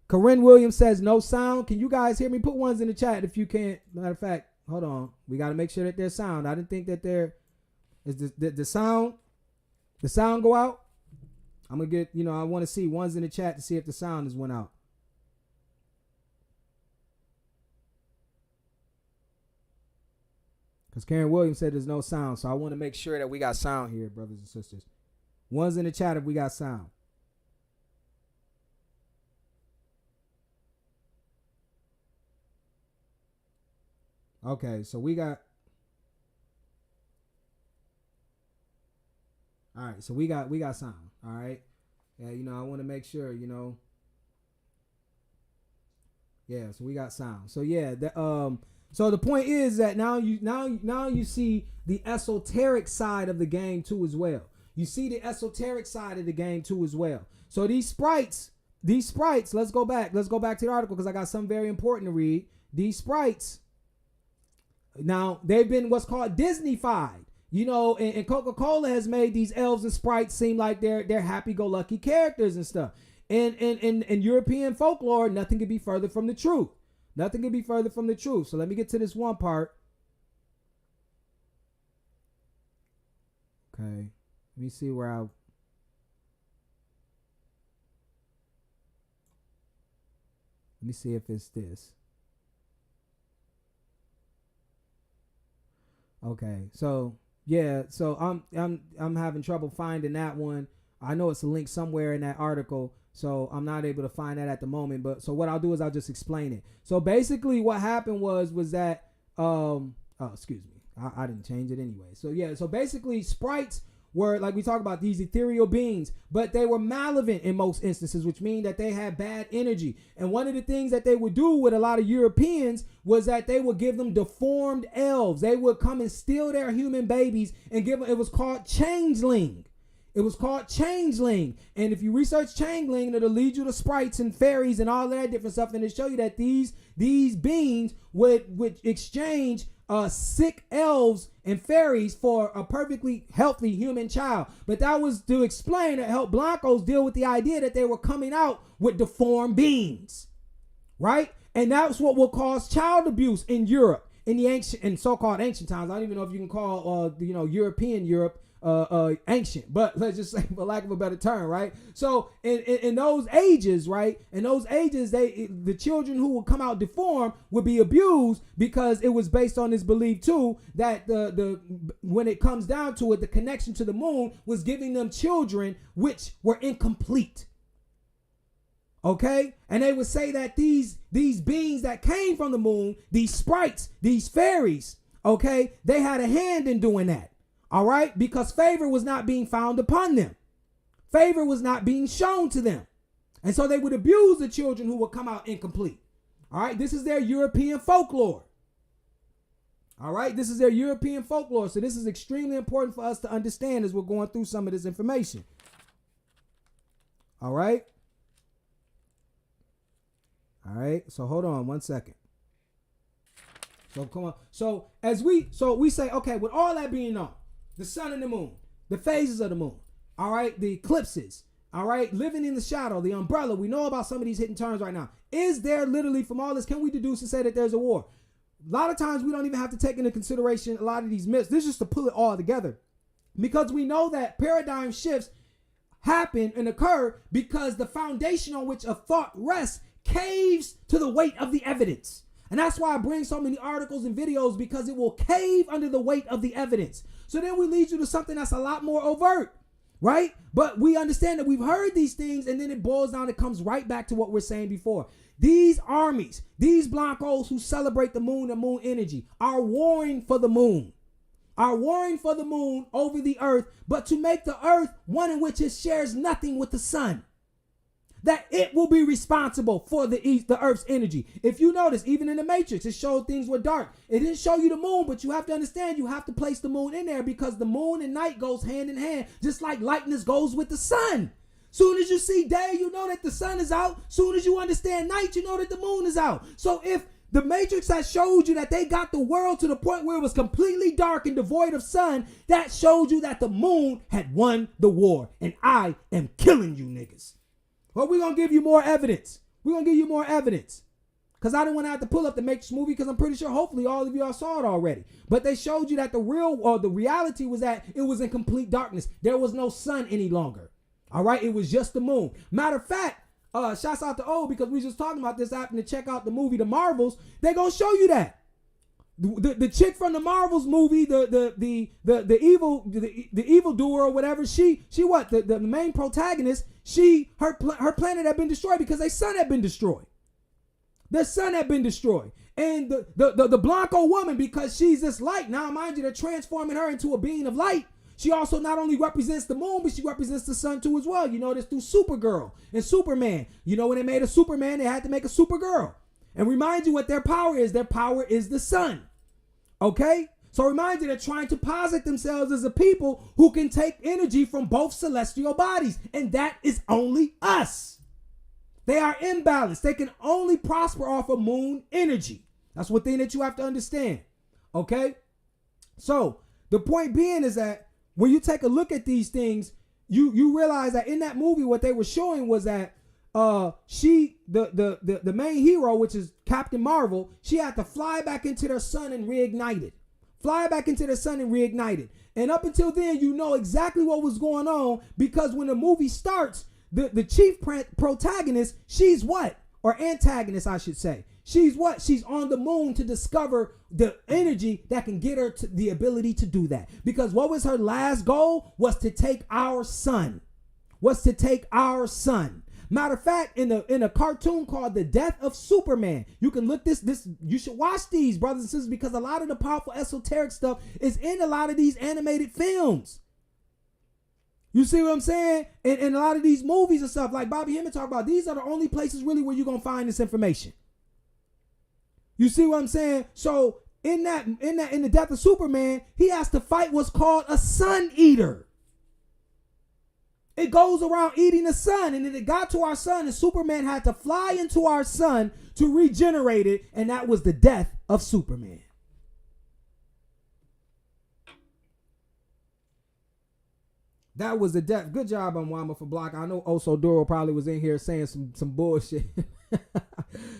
Corinne Williams says no sound. Can you guys hear me? Put ones in the chat if you can't. Matter of fact, hold on. We got to make sure that there's sound. I didn't think that there is the sound. The sound go out. I'm going to get, I want to see ones in the chat to see if the sound has went out. Because Karen Williams said there's no sound. So I want to make sure that we got sound here, brothers and sisters. One's in the chat if we got sound. Okay, so we got. All right, so we got sound. All right. Yeah, I want to make sure, Yeah, so we got sound. So yeah, so the point is that now you see the esoteric side of the game too as well. You see the esoteric side of the game too as well. So these sprites, let's go back to the article because I got something very important to read. These sprites, now they've been what's called Disney-fied. And Coca-Cola has made these elves and sprites seem like they're happy-go-lucky characters and stuff. And in European folklore, nothing could be further from the truth. Nothing could be further from the truth. So let me get to this one part. Okay. Let me see where let me see if it's this. Okay. So yeah, so I'm having trouble finding that one. I know it's a link somewhere in that article, so I'm not able to find that at the moment. But so what I'll do is I'll just explain it. So basically, what happened was that excuse me, I didn't change it anyway. So yeah, so basically, sprites were, like we talk about, these ethereal beings, but they were malevolent in most instances, which means that they had bad energy. And one of the things that they would do with a lot of Europeans was that they would give them deformed elves. They would come and steal their human babies and give them, it was called changeling. It was called changeling. And if you research changeling, it'll lead you to sprites and fairies and all that different stuff. And it'll show you that these beings would exchange sick elves and fairies for a perfectly healthy human child. But that was to explain, to help Blancos deal with the idea that they were coming out with deformed beings, right? And that's what will cause child abuse in Europe in the ancient and so-called ancient times. I don't even know if you can call European Europe ancient, but let's just say, for lack of a better term, right? So in those ages, right, the children who would come out deformed would be abused because it was based on this belief too that the when it comes down to it, the connection to the moon was giving them children which were incomplete. Okay, and they would say that these beings that came from the moon, these sprites, these fairies, okay, they had a hand in doing that. All right, because favor was not being found upon them. Favor was not being shown to them. And so they would abuse the children who would come out incomplete. All right, this is their European folklore. All right, this is their European folklore. So this is extremely important for us to understand as we're going through some of this information. All right. All right, so hold on one second. So come on. So we say, okay, with all that being known, the sun and the moon, the phases of the moon, all right, the eclipses, all right, living in the shadow, the umbrella. We know about some of these hidden terms right now. Is there literally, from all this, can we deduce and say that there's a war? A lot of times we don't even have to take into consideration a lot of these myths. This is just to pull it all together. Because we know that paradigm shifts happen and occur because the foundation on which a thought rests caves to the weight of the evidence. And that's why I bring so many articles and videos, because it will cave under the weight of the evidence. So then we lead you to something that's a lot more overt, right? But we understand that we've heard these things, and then it boils down, it comes right back to what we're saying before. These armies, these Blancos who celebrate the moon and moon energy are warring for the moon, are warring for the moon over the earth, but to make the earth one in which it shares nothing with the sun. That it will be responsible for the earth's energy. If you notice, even in the Matrix, it showed things were dark. It didn't show you the moon, but you have to understand, you have to place the moon in there because the moon and night goes hand in hand, just like lightness goes with the sun. Soon as you see day, you know that the sun is out. Soon as you understand night, you know that the moon is out. So if the Matrix has showed you that they got the world to the point where it was completely dark and devoid of sun, that showed you that the moon had won the war. And I am killing you niggas. But we're going to give you more evidence. We're going to give you more evidence. Because I didn't want to have to pull up the Matrix movie, because I'm pretty sure hopefully all of y'all saw it already. But they showed you that the reality was that it was in complete darkness. There was no sun any longer. All right? It was just the moon. Matter of fact, shouts out to O, because we just talking about this, happened to check out the movie The Marvels. They're going to show you that. The chick from the Marvels movie, the evil doer or whatever, she what? The main protagonist, her planet had been destroyed because their son had been destroyed. Their son had been destroyed. And the Blanco woman, because she's this light, now mind you, they're transforming her into a being of light. She also not only represents the moon, but she represents the sun too as well. You know this through Supergirl and Superman. You know when they made a Superman, they had to make a Supergirl. And remind you what their power is. Their power is the sun. Okay? So remind you they're trying to posit themselves as a people who can take energy from both celestial bodies. And that is only us. They are imbalanced. They can only prosper off of moon energy. That's one thing that you have to understand. Okay? So the point being is that when you take a look at these things, you realize that in that movie, what they were showing was that the main hero, which is Captain Marvel, she had to fly back into their sun and reignite it. Fly back into the sun and reignite it. And up until then, you know exactly what was going on, because when the movie starts, the chief protagonist, she's what? Or antagonist, I should say. She's what? She's on the moon to discover the energy that can get her to the ability to do that. Because what was her last goal? Was to take our sun. Matter of fact, in a cartoon called The Death of Superman, you can look this you should watch these, brothers and sisters, because a lot of the powerful esoteric stuff is in a lot of these animated films. You see what I'm saying? And a lot of these movies and stuff, like Bobby Hemmett talk about, these are the only places really where you're gonna find this information. You see what I'm saying? So in The Death of Superman, he has to fight what's called a sun eater. It goes around eating the sun, and then it got to our sun, and Superman had to fly into our sun to regenerate it, and that was the death of Superman. That was the death. Good job on Wama for block. I know Oso Duro probably was in here saying some bullshit.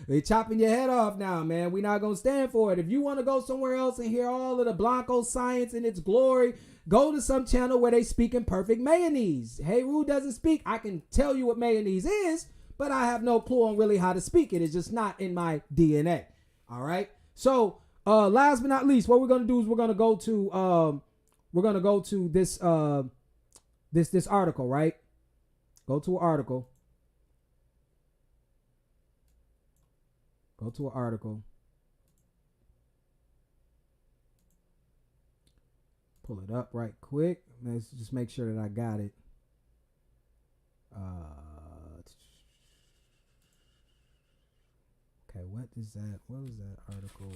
They chopping your head off now, man. We're not going to stand for it. If you want to go somewhere else and hear all of the Blanco science and its glory, go to some channel where they speak in perfect mayonnaise. Hey, Rue doesn't speak. I can tell you what mayonnaise is, but I have no clue on really how to speak it. It's just not in my DNA. All right. So last but not least, what we're going to do is we're going to go to this article, right? Go to an article. Go to an article. Pull it up right quick. Let's just make sure that I got it. Okay, what is that? What is that article?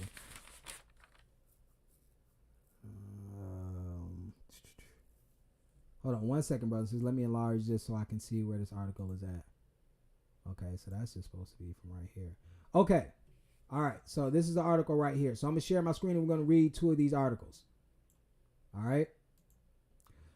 Hold on 1 second, brothers. Let me enlarge this so I can see where this article is at. Okay, so that's just supposed to be from right here. Okay. All right. So this is the article right here. So I'm going to share my screen and we're going to read two of these articles. All right.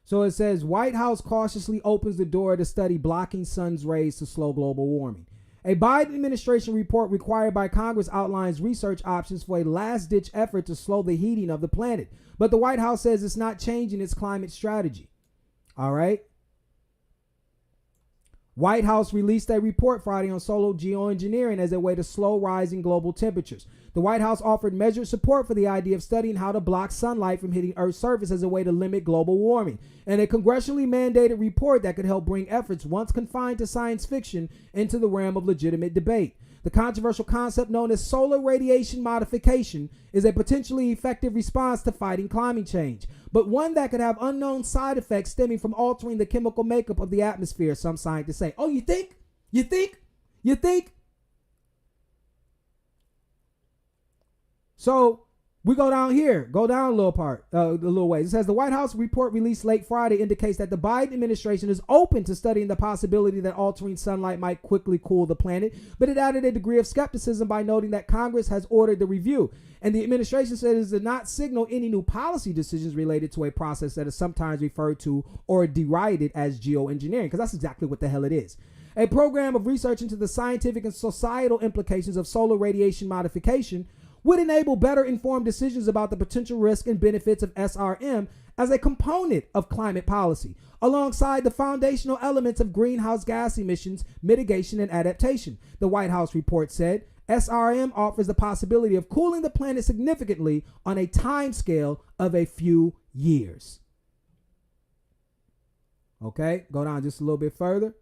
So it says White House cautiously opens the door to study blocking sun's rays to slow global warming. A Biden administration report required by Congress outlines research options for a last-ditch effort to slow the heating of the planet. But the White House says it's not changing its climate strategy. All right. White House released a report Friday on solar geoengineering as a way to slow rising global temperatures. The White House offered measured support for the idea of studying how to block sunlight from hitting Earth's surface as a way to limit global warming, and a congressionally mandated report that could help bring efforts once confined to science fiction into the realm of legitimate debate. The controversial concept known as solar radiation modification is a potentially effective response to fighting climate change, but one that could have unknown side effects stemming from altering the chemical makeup of the atmosphere, some scientists say. Oh, you think? You think? You think? So we go down here, go down a little ways. It says the White House report released late Friday indicates that the Biden administration is open to studying the possibility that altering sunlight might quickly cool the planet, but it added a degree of skepticism by noting that Congress has ordered the review. And the administration said it does not signal any new policy decisions related to a process that is sometimes referred to or derided as geoengineering, because that's exactly what the hell it is. A program of research into the scientific and societal implications of solar radiation modification would enable better informed decisions about the potential risk and benefits of SRM as a component of climate policy, alongside the foundational elements of greenhouse gas emissions mitigation and adaptation. The White House report said SRM offers the possibility of cooling the planet significantly on a time scale of a few years. Okay, go down just a little bit further.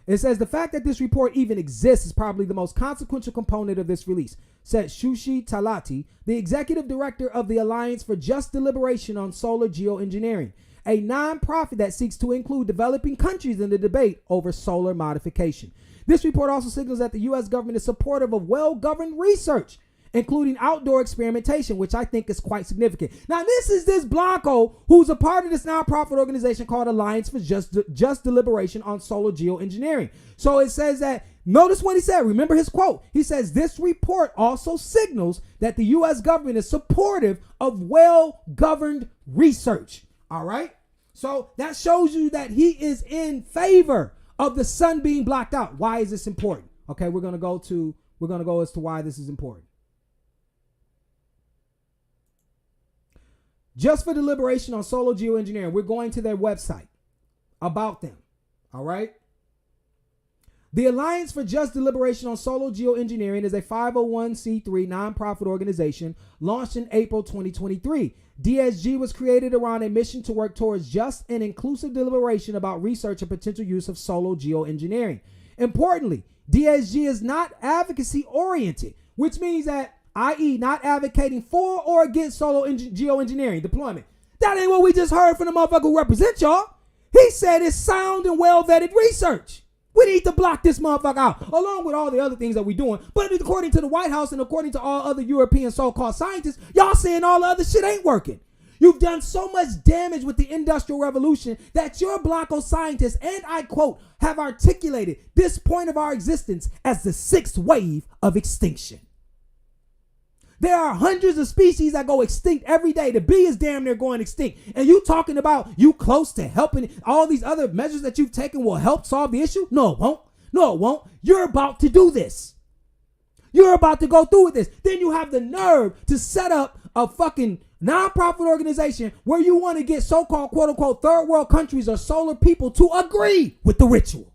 It says the fact that this report even exists is probably the most consequential component of this release, said Shushi Talati, the executive director of the Alliance for Just Deliberation on Solar Geoengineering, a nonprofit that seeks to include developing countries in the debate over solar modification. This report also signals that the U.S. government is supportive of well-governed research, including outdoor experimentation, which I think is quite significant. Now, this is this Blanco, who's a part of this nonprofit organization called Alliance for Just Deliberation on Solar Geoengineering. So it says that, notice what he said. Remember his quote. He says, this report also signals that the U.S. government is supportive of well-governed research. All right? So that shows you that he is in favor of the sun being blocked out. Why is this important? Okay, we're going to go as to why this is important. Just for Deliberation on Solar Geoengineering, we're going to their website about them. All right. The Alliance for Just Deliberation on Solar Geoengineering is a 501c3 nonprofit organization launched in April 2023. DSG was created around a mission to work towards just and inclusive deliberation about research and potential use of solar geoengineering. Importantly, DSG is not advocacy oriented, which means that, i.e., not advocating for or against solar geoengineering deployment. That ain't what we just heard from the motherfucker who represent y'all. He said it's sound and well-vetted research. We need to block this motherfucker out, along with all the other things that we're doing. But according to the White House and according to all other European so-called scientists, y'all saying all the other shit ain't working. You've done so much damage with the Industrial Revolution that your Blanco scientists, and I quote, have articulated this point of our existence as the sixth wave of extinction. There are hundreds of species that go extinct every day. The bee is damn near going extinct. And you talking about you close to helping, all these other measures that you've taken will help solve the issue? No, it won't. No, it won't. You're about to do this. You're about to go through with this. Then you have the nerve to set up a fucking nonprofit organization where you want to get so-called quote unquote third world countries or solar people to agree with the ritual.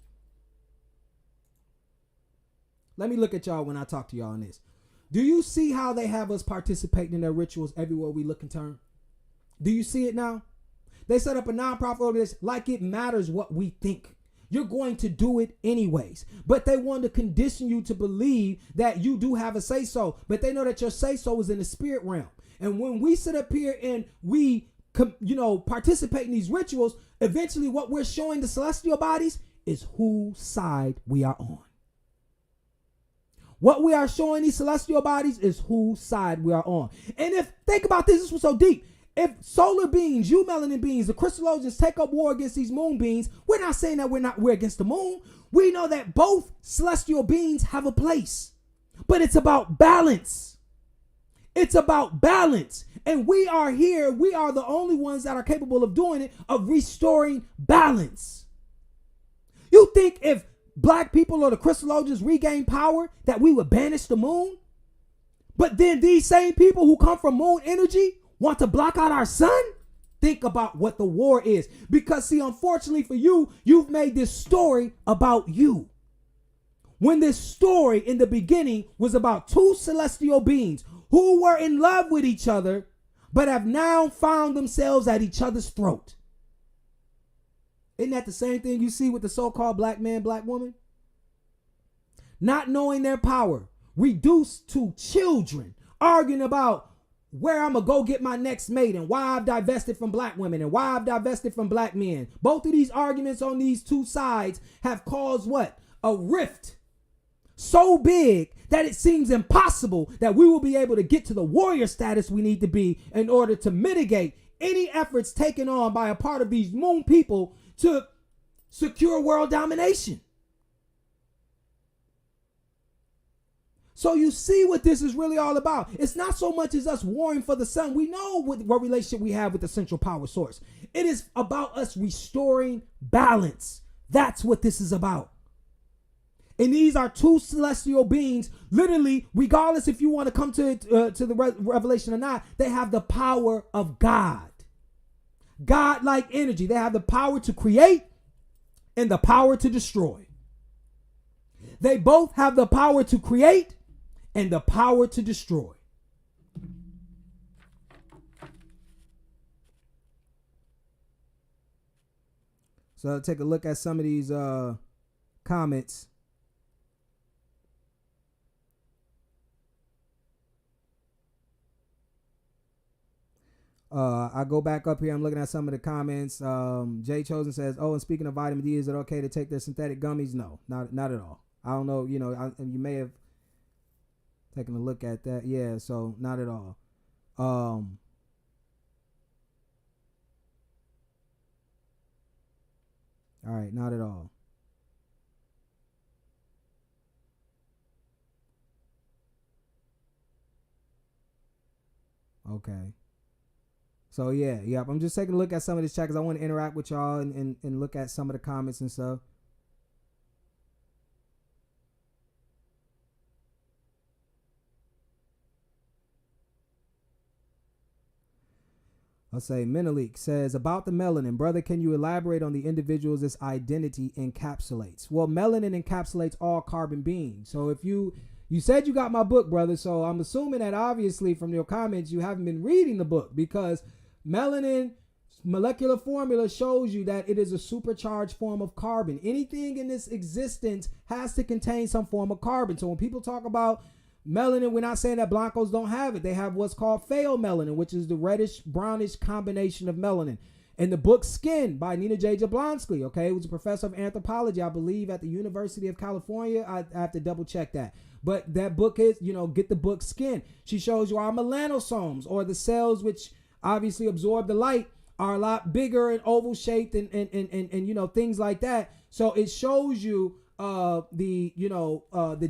Let me look at y'all when I talk to y'all on this. Do you see how they have us participating in their rituals everywhere we look and turn? Do you see it now? They set up a nonprofit organization like it matters what we think. You're going to do it anyways. But they want to condition you to believe that you do have a say-so. But they know that your say-so is in the spirit realm. And when we sit up here and we, participate in these rituals, eventually what we're showing the celestial bodies is whose side we are on. What we are showing these celestial bodies is whose side we are on. And think about this was so deep. If solar beings, you melanin beings, the crystallogians take up war against these moon beings, we're not saying that we're against the moon. We know that both celestial beings have a place. But it's about balance. It's about balance. And we are here. We are the only ones that are capable of doing it, of restoring balance. You think if black people or the crystallogians regain power that we would banish the moon? But then these same people who come from moon energy want to block out our sun? Think about what the war is. Because see, unfortunately for you, you've made this story about you. When this story in the beginning was about two celestial beings who were in love with each other, but have now found themselves at each other's throat. Isn't that the same thing you see with the so-called black man, black woman? Not knowing their power, reduced to children, arguing about where I'm going to go get my next mate and why I've divested from black women and why I've divested from black men. Both of these arguments on these two sides have caused what? A rift so big that it seems impossible that we will be able to get to the warrior status we need to be in order to mitigate any efforts taken on by a part of these moon people to secure world domination. So you see what this is really all about. It's not so much as us warring for the sun. We know what relationship we have with the central power source. It is about us restoring balance. That's what this is about. And these are two celestial beings, literally, regardless if you want to come to the revelation or not, they have the power of God. God-like energy. They have the power to create and the power to destroy. They both have the power to create and the power to destroy. So I'll take a look at some of these comments. I go back up here. I'm looking at some of the comments. Jay Chosen says, "Oh, and speaking of vitamin D, is it okay to take their synthetic gummies?" No, not at all. I don't know. You know, you may have taken a look at that. Yeah, so not at all. All right, not at all. Okay. So yeah. I'm just taking a look at some of this chat because I want to interact with y'all and look at some of the comments and stuff. I'll say Menelik says about the melanin, brother, can you elaborate on the individuals this identity encapsulates? Well, melanin encapsulates all carbon beings. So if you said you got my book, brother, so I'm assuming that obviously from your comments you haven't been reading the book, because melanin molecular formula shows you that it is a supercharged form of carbon. Anything in this existence has to contain some form of carbon. So when people talk about melanin, we're not saying that blancos don't have it. They have what's called pheomelanin, which is the reddish brownish combination of melanin. In the book Skin by Nina J. Jablonski, okay, who's a professor of anthropology, I believe, at the University of California. I have to double check that. But that book is, get the book Skin. She shows you our melanosomes, or the cells which obviously absorb the light, are a lot bigger and oval shaped and things like that. So it shows you the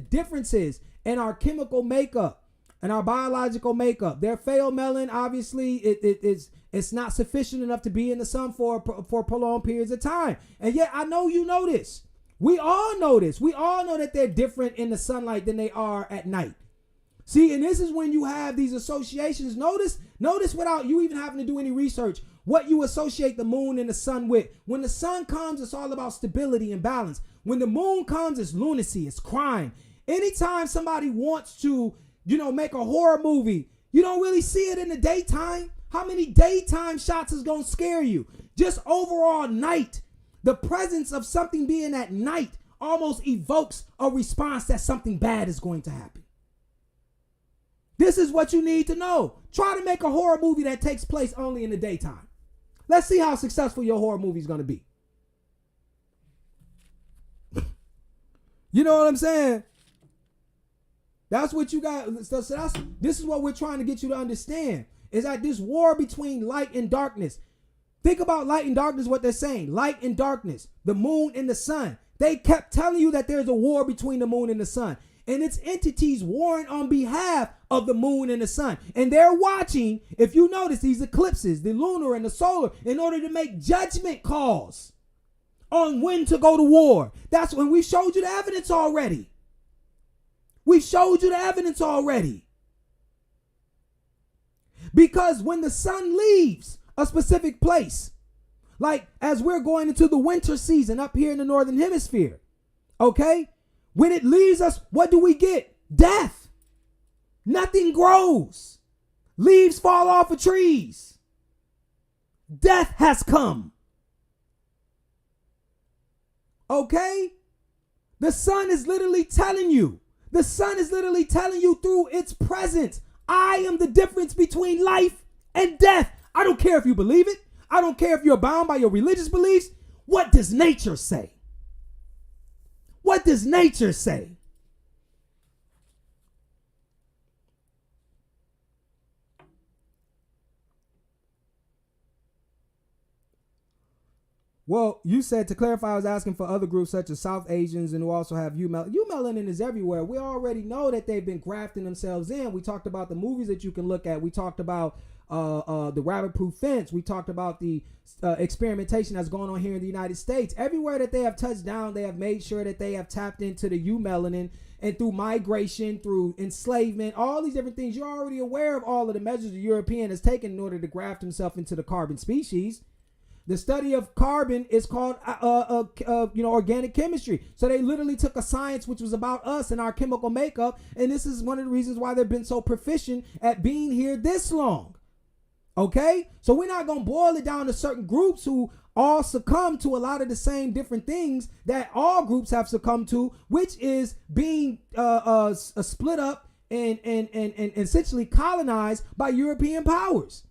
differences in our chemical makeup and our biological makeup. Their pheomelanin, obviously, it's not sufficient enough to be in the sun for prolonged periods of time. And yet, I know you know this. We all know this. We all know that they're different in the sunlight than they are at night. See, and this is when you have these associations. Notice without you even having to do any research, what you associate the moon and the sun with. When the sun comes, it's all about stability and balance. When the moon comes, it's lunacy, it's crime. Anytime somebody wants to, make a horror movie, you don't really see it in the daytime. How many daytime shots is going to scare you? Just overall night. The presence of something being at night almost evokes a response that something bad is going to happen. This is what you need to know. Try to make a horror movie that takes place only in the daytime. Let's see how successful your horror movie is going to be. You know what I'm saying? That's what you got. This is what we're trying to get you to understand, is that this war between light and darkness. Think about light and darkness, what they're saying. Light and darkness, the moon and the sun. They kept telling you that there's a war between the moon and the sun. And it's entities warring on behalf of the moon and the sun. And they're watching, if you notice, these eclipses, the lunar and the solar, in order to make judgment calls on when to go to war. That's when we showed you the evidence already. We showed you the evidence already. Because when the sun leaves a specific place, like as we're going into the winter season up here in the northern hemisphere, okay? When it leaves us, what do we get? Death. Nothing grows. Leaves fall off of trees. Death has come. Okay? The sun is literally telling you. The sun is literally telling you through its presence, I am the difference between life and death. I don't care if you believe it. I don't care if you're bound by your religious beliefs. What does nature say? What does nature say? Well, you said, to clarify, I was asking for other groups such as South Asians and who also have melanin is everywhere. We already know that they've been grafting themselves in. We talked about the movies that you can look at. We talked about the rabbit-proof fence. We talked about the experimentation that's going on here in the United States. Everywhere that they have touched down, they have made sure that they have tapped into the eumelanin, and through migration, through enslavement, all these different things. You're already aware of all of the measures the European has taken in order to graft himself into the carbon species. The study of carbon is called, organic chemistry. So they literally took a science which was about us and our chemical makeup, and this is one of the reasons why they've been so proficient at being here this long. Okay? So we're not going to boil it down to certain groups who all succumb to a lot of the same different things that all groups have succumbed to, which is being split up and essentially colonized by European powers.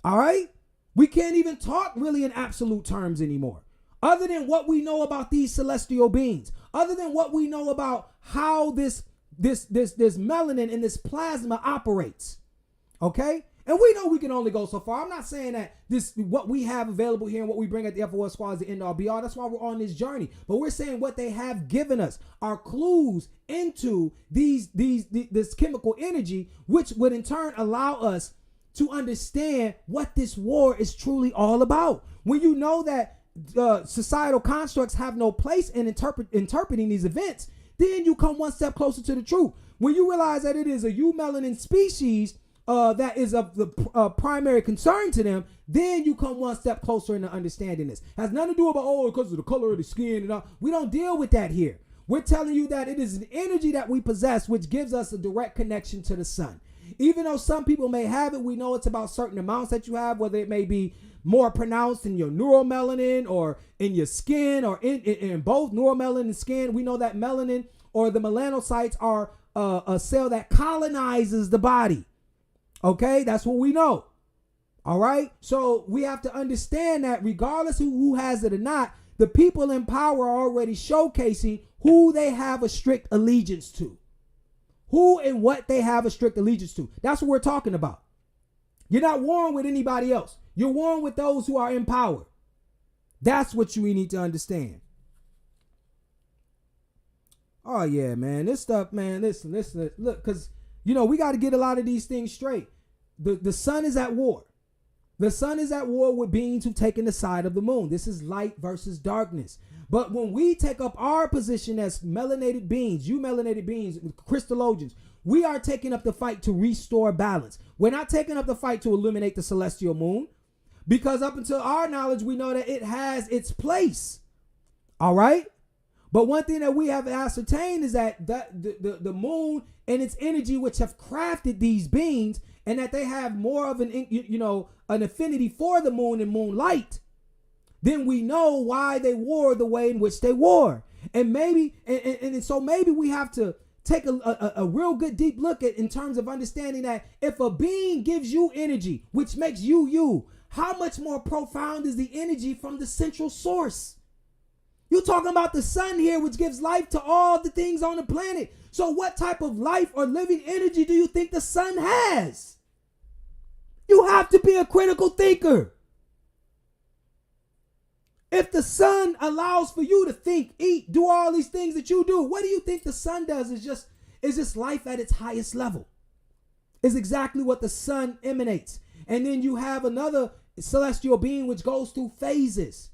All right? We can't even talk really in absolute terms anymore. Other than what we know about these celestial beings, other than what we know about how this melanin and this plasma operates. Okay? And we know we can only go so far. I'm not saying that what we have available here and what we bring at the FOS Squad is the end all be all. That's why we're on this journey. But we're saying what they have given us are clues into this chemical energy, which would in turn allow us to understand what this war is truly all about. When you know that societal constructs have no place in interpreting these events, then you come one step closer to the truth. When you realize that it is a eumelanin species that is of the primary concern to them, then you come one step closer into understanding this. Has nothing to do about, because of the color of the skin and all. We don't deal with that here. We're telling you that it is an energy that we possess which gives us a direct connection to the sun. Even though some people may have it, we know it's about certain amounts that you have, whether it may be more pronounced in your neuromelanin or in your skin or in both neuromelanin and skin. We know that melanin or the melanocytes are a cell that colonizes the body. Okay, that's what we know. All right, so we have to understand that regardless who has it or not, the people in power are already showcasing who they have a strict allegiance to. Who and what they have a strict allegiance to. That's what we're talking about. You're not warring with anybody else. You're warring with those who are in power. That's what you need to understand. Oh, yeah, man. This stuff, man, listen. Look, because, we got to get a lot of these things straight. The sun is at war. The sun is at war with beings who've taken the side of the moon. This is light versus darkness. But when we take up our position as melanated beings, melanated beings, crystallogians, we are taking up the fight to restore balance. We're not taking up the fight to eliminate the celestial moon, because up until our knowledge, we know that it has its place. All right? But one thing that we have ascertained is that the moon and its energy, which have crafted these beings, and that they have more of an affinity for the moon and moonlight, then we know why they wore the way in which they wore. And maybe, and so maybe we have to take a real good deep look at in terms of understanding that if a being gives you energy, which makes you, how much more profound is the energy from the central source? You're talking about the sun here, which gives life to all the things on the planet. So what type of life or living energy do you think the sun has? You have to be a critical thinker. If the sun allows for you to think, eat, do all these things that you do, what do you think the sun does? Is just life at its highest level. Is exactly what the sun emanates. And then you have another celestial being which goes through phases.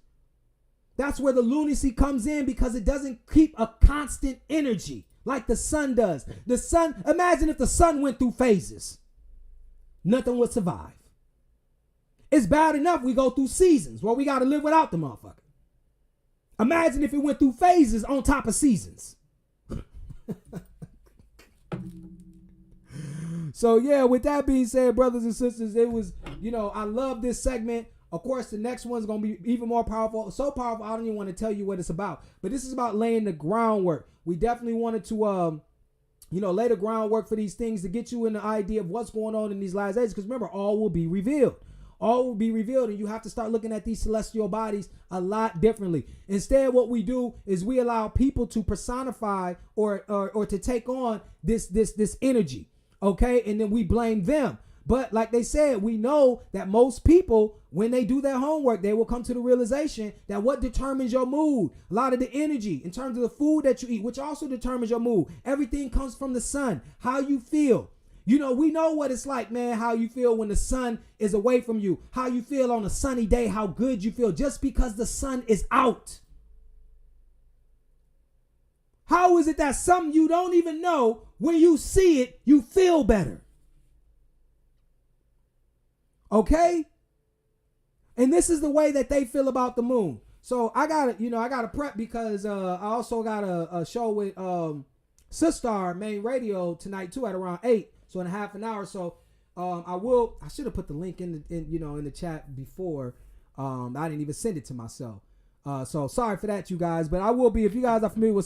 That's where the lunacy comes in, because it doesn't keep a constant energy like the sun does. The sun, imagine if the sun went through phases. Nothing would survive. It's bad enough we go through seasons where we got to live without the motherfucker. Imagine if it went through phases on top of seasons. So yeah, with that being said, brothers and sisters, it was, I love this segment. Of course, the next one's going to be even more powerful. So powerful, I don't even want to tell you what it's about. But this is about laying the groundwork. We definitely wanted to, lay the groundwork for these things to get you in the idea of what's going on in these last days. Because remember, all will be revealed. All will be revealed, and you have to start looking at these celestial bodies a lot differently. Instead, what we do is we allow people to personify or to take on this energy, okay? And then we blame them. But like they said, we know that most people, when they do their homework, they will come to the realization that what determines your mood, a lot of the energy in terms of the food that you eat, which also determines your mood. Everything comes from the sun, how you feel. You know, we know what it's like, man, how you feel when the sun is away from you, how you feel on a sunny day, how good you feel just because the sun is out. How is it that something you don't even know, when you see it, you feel better? Okay? And this is the way that they feel about the moon. So I gotta prep because I also got a show with Sistar Main Radio tonight too at around 8. So in a half an hour. So I should have put the link in the chat before. I didn't even send it to myself. So sorry for that, you guys. But I will be, if you guys are familiar with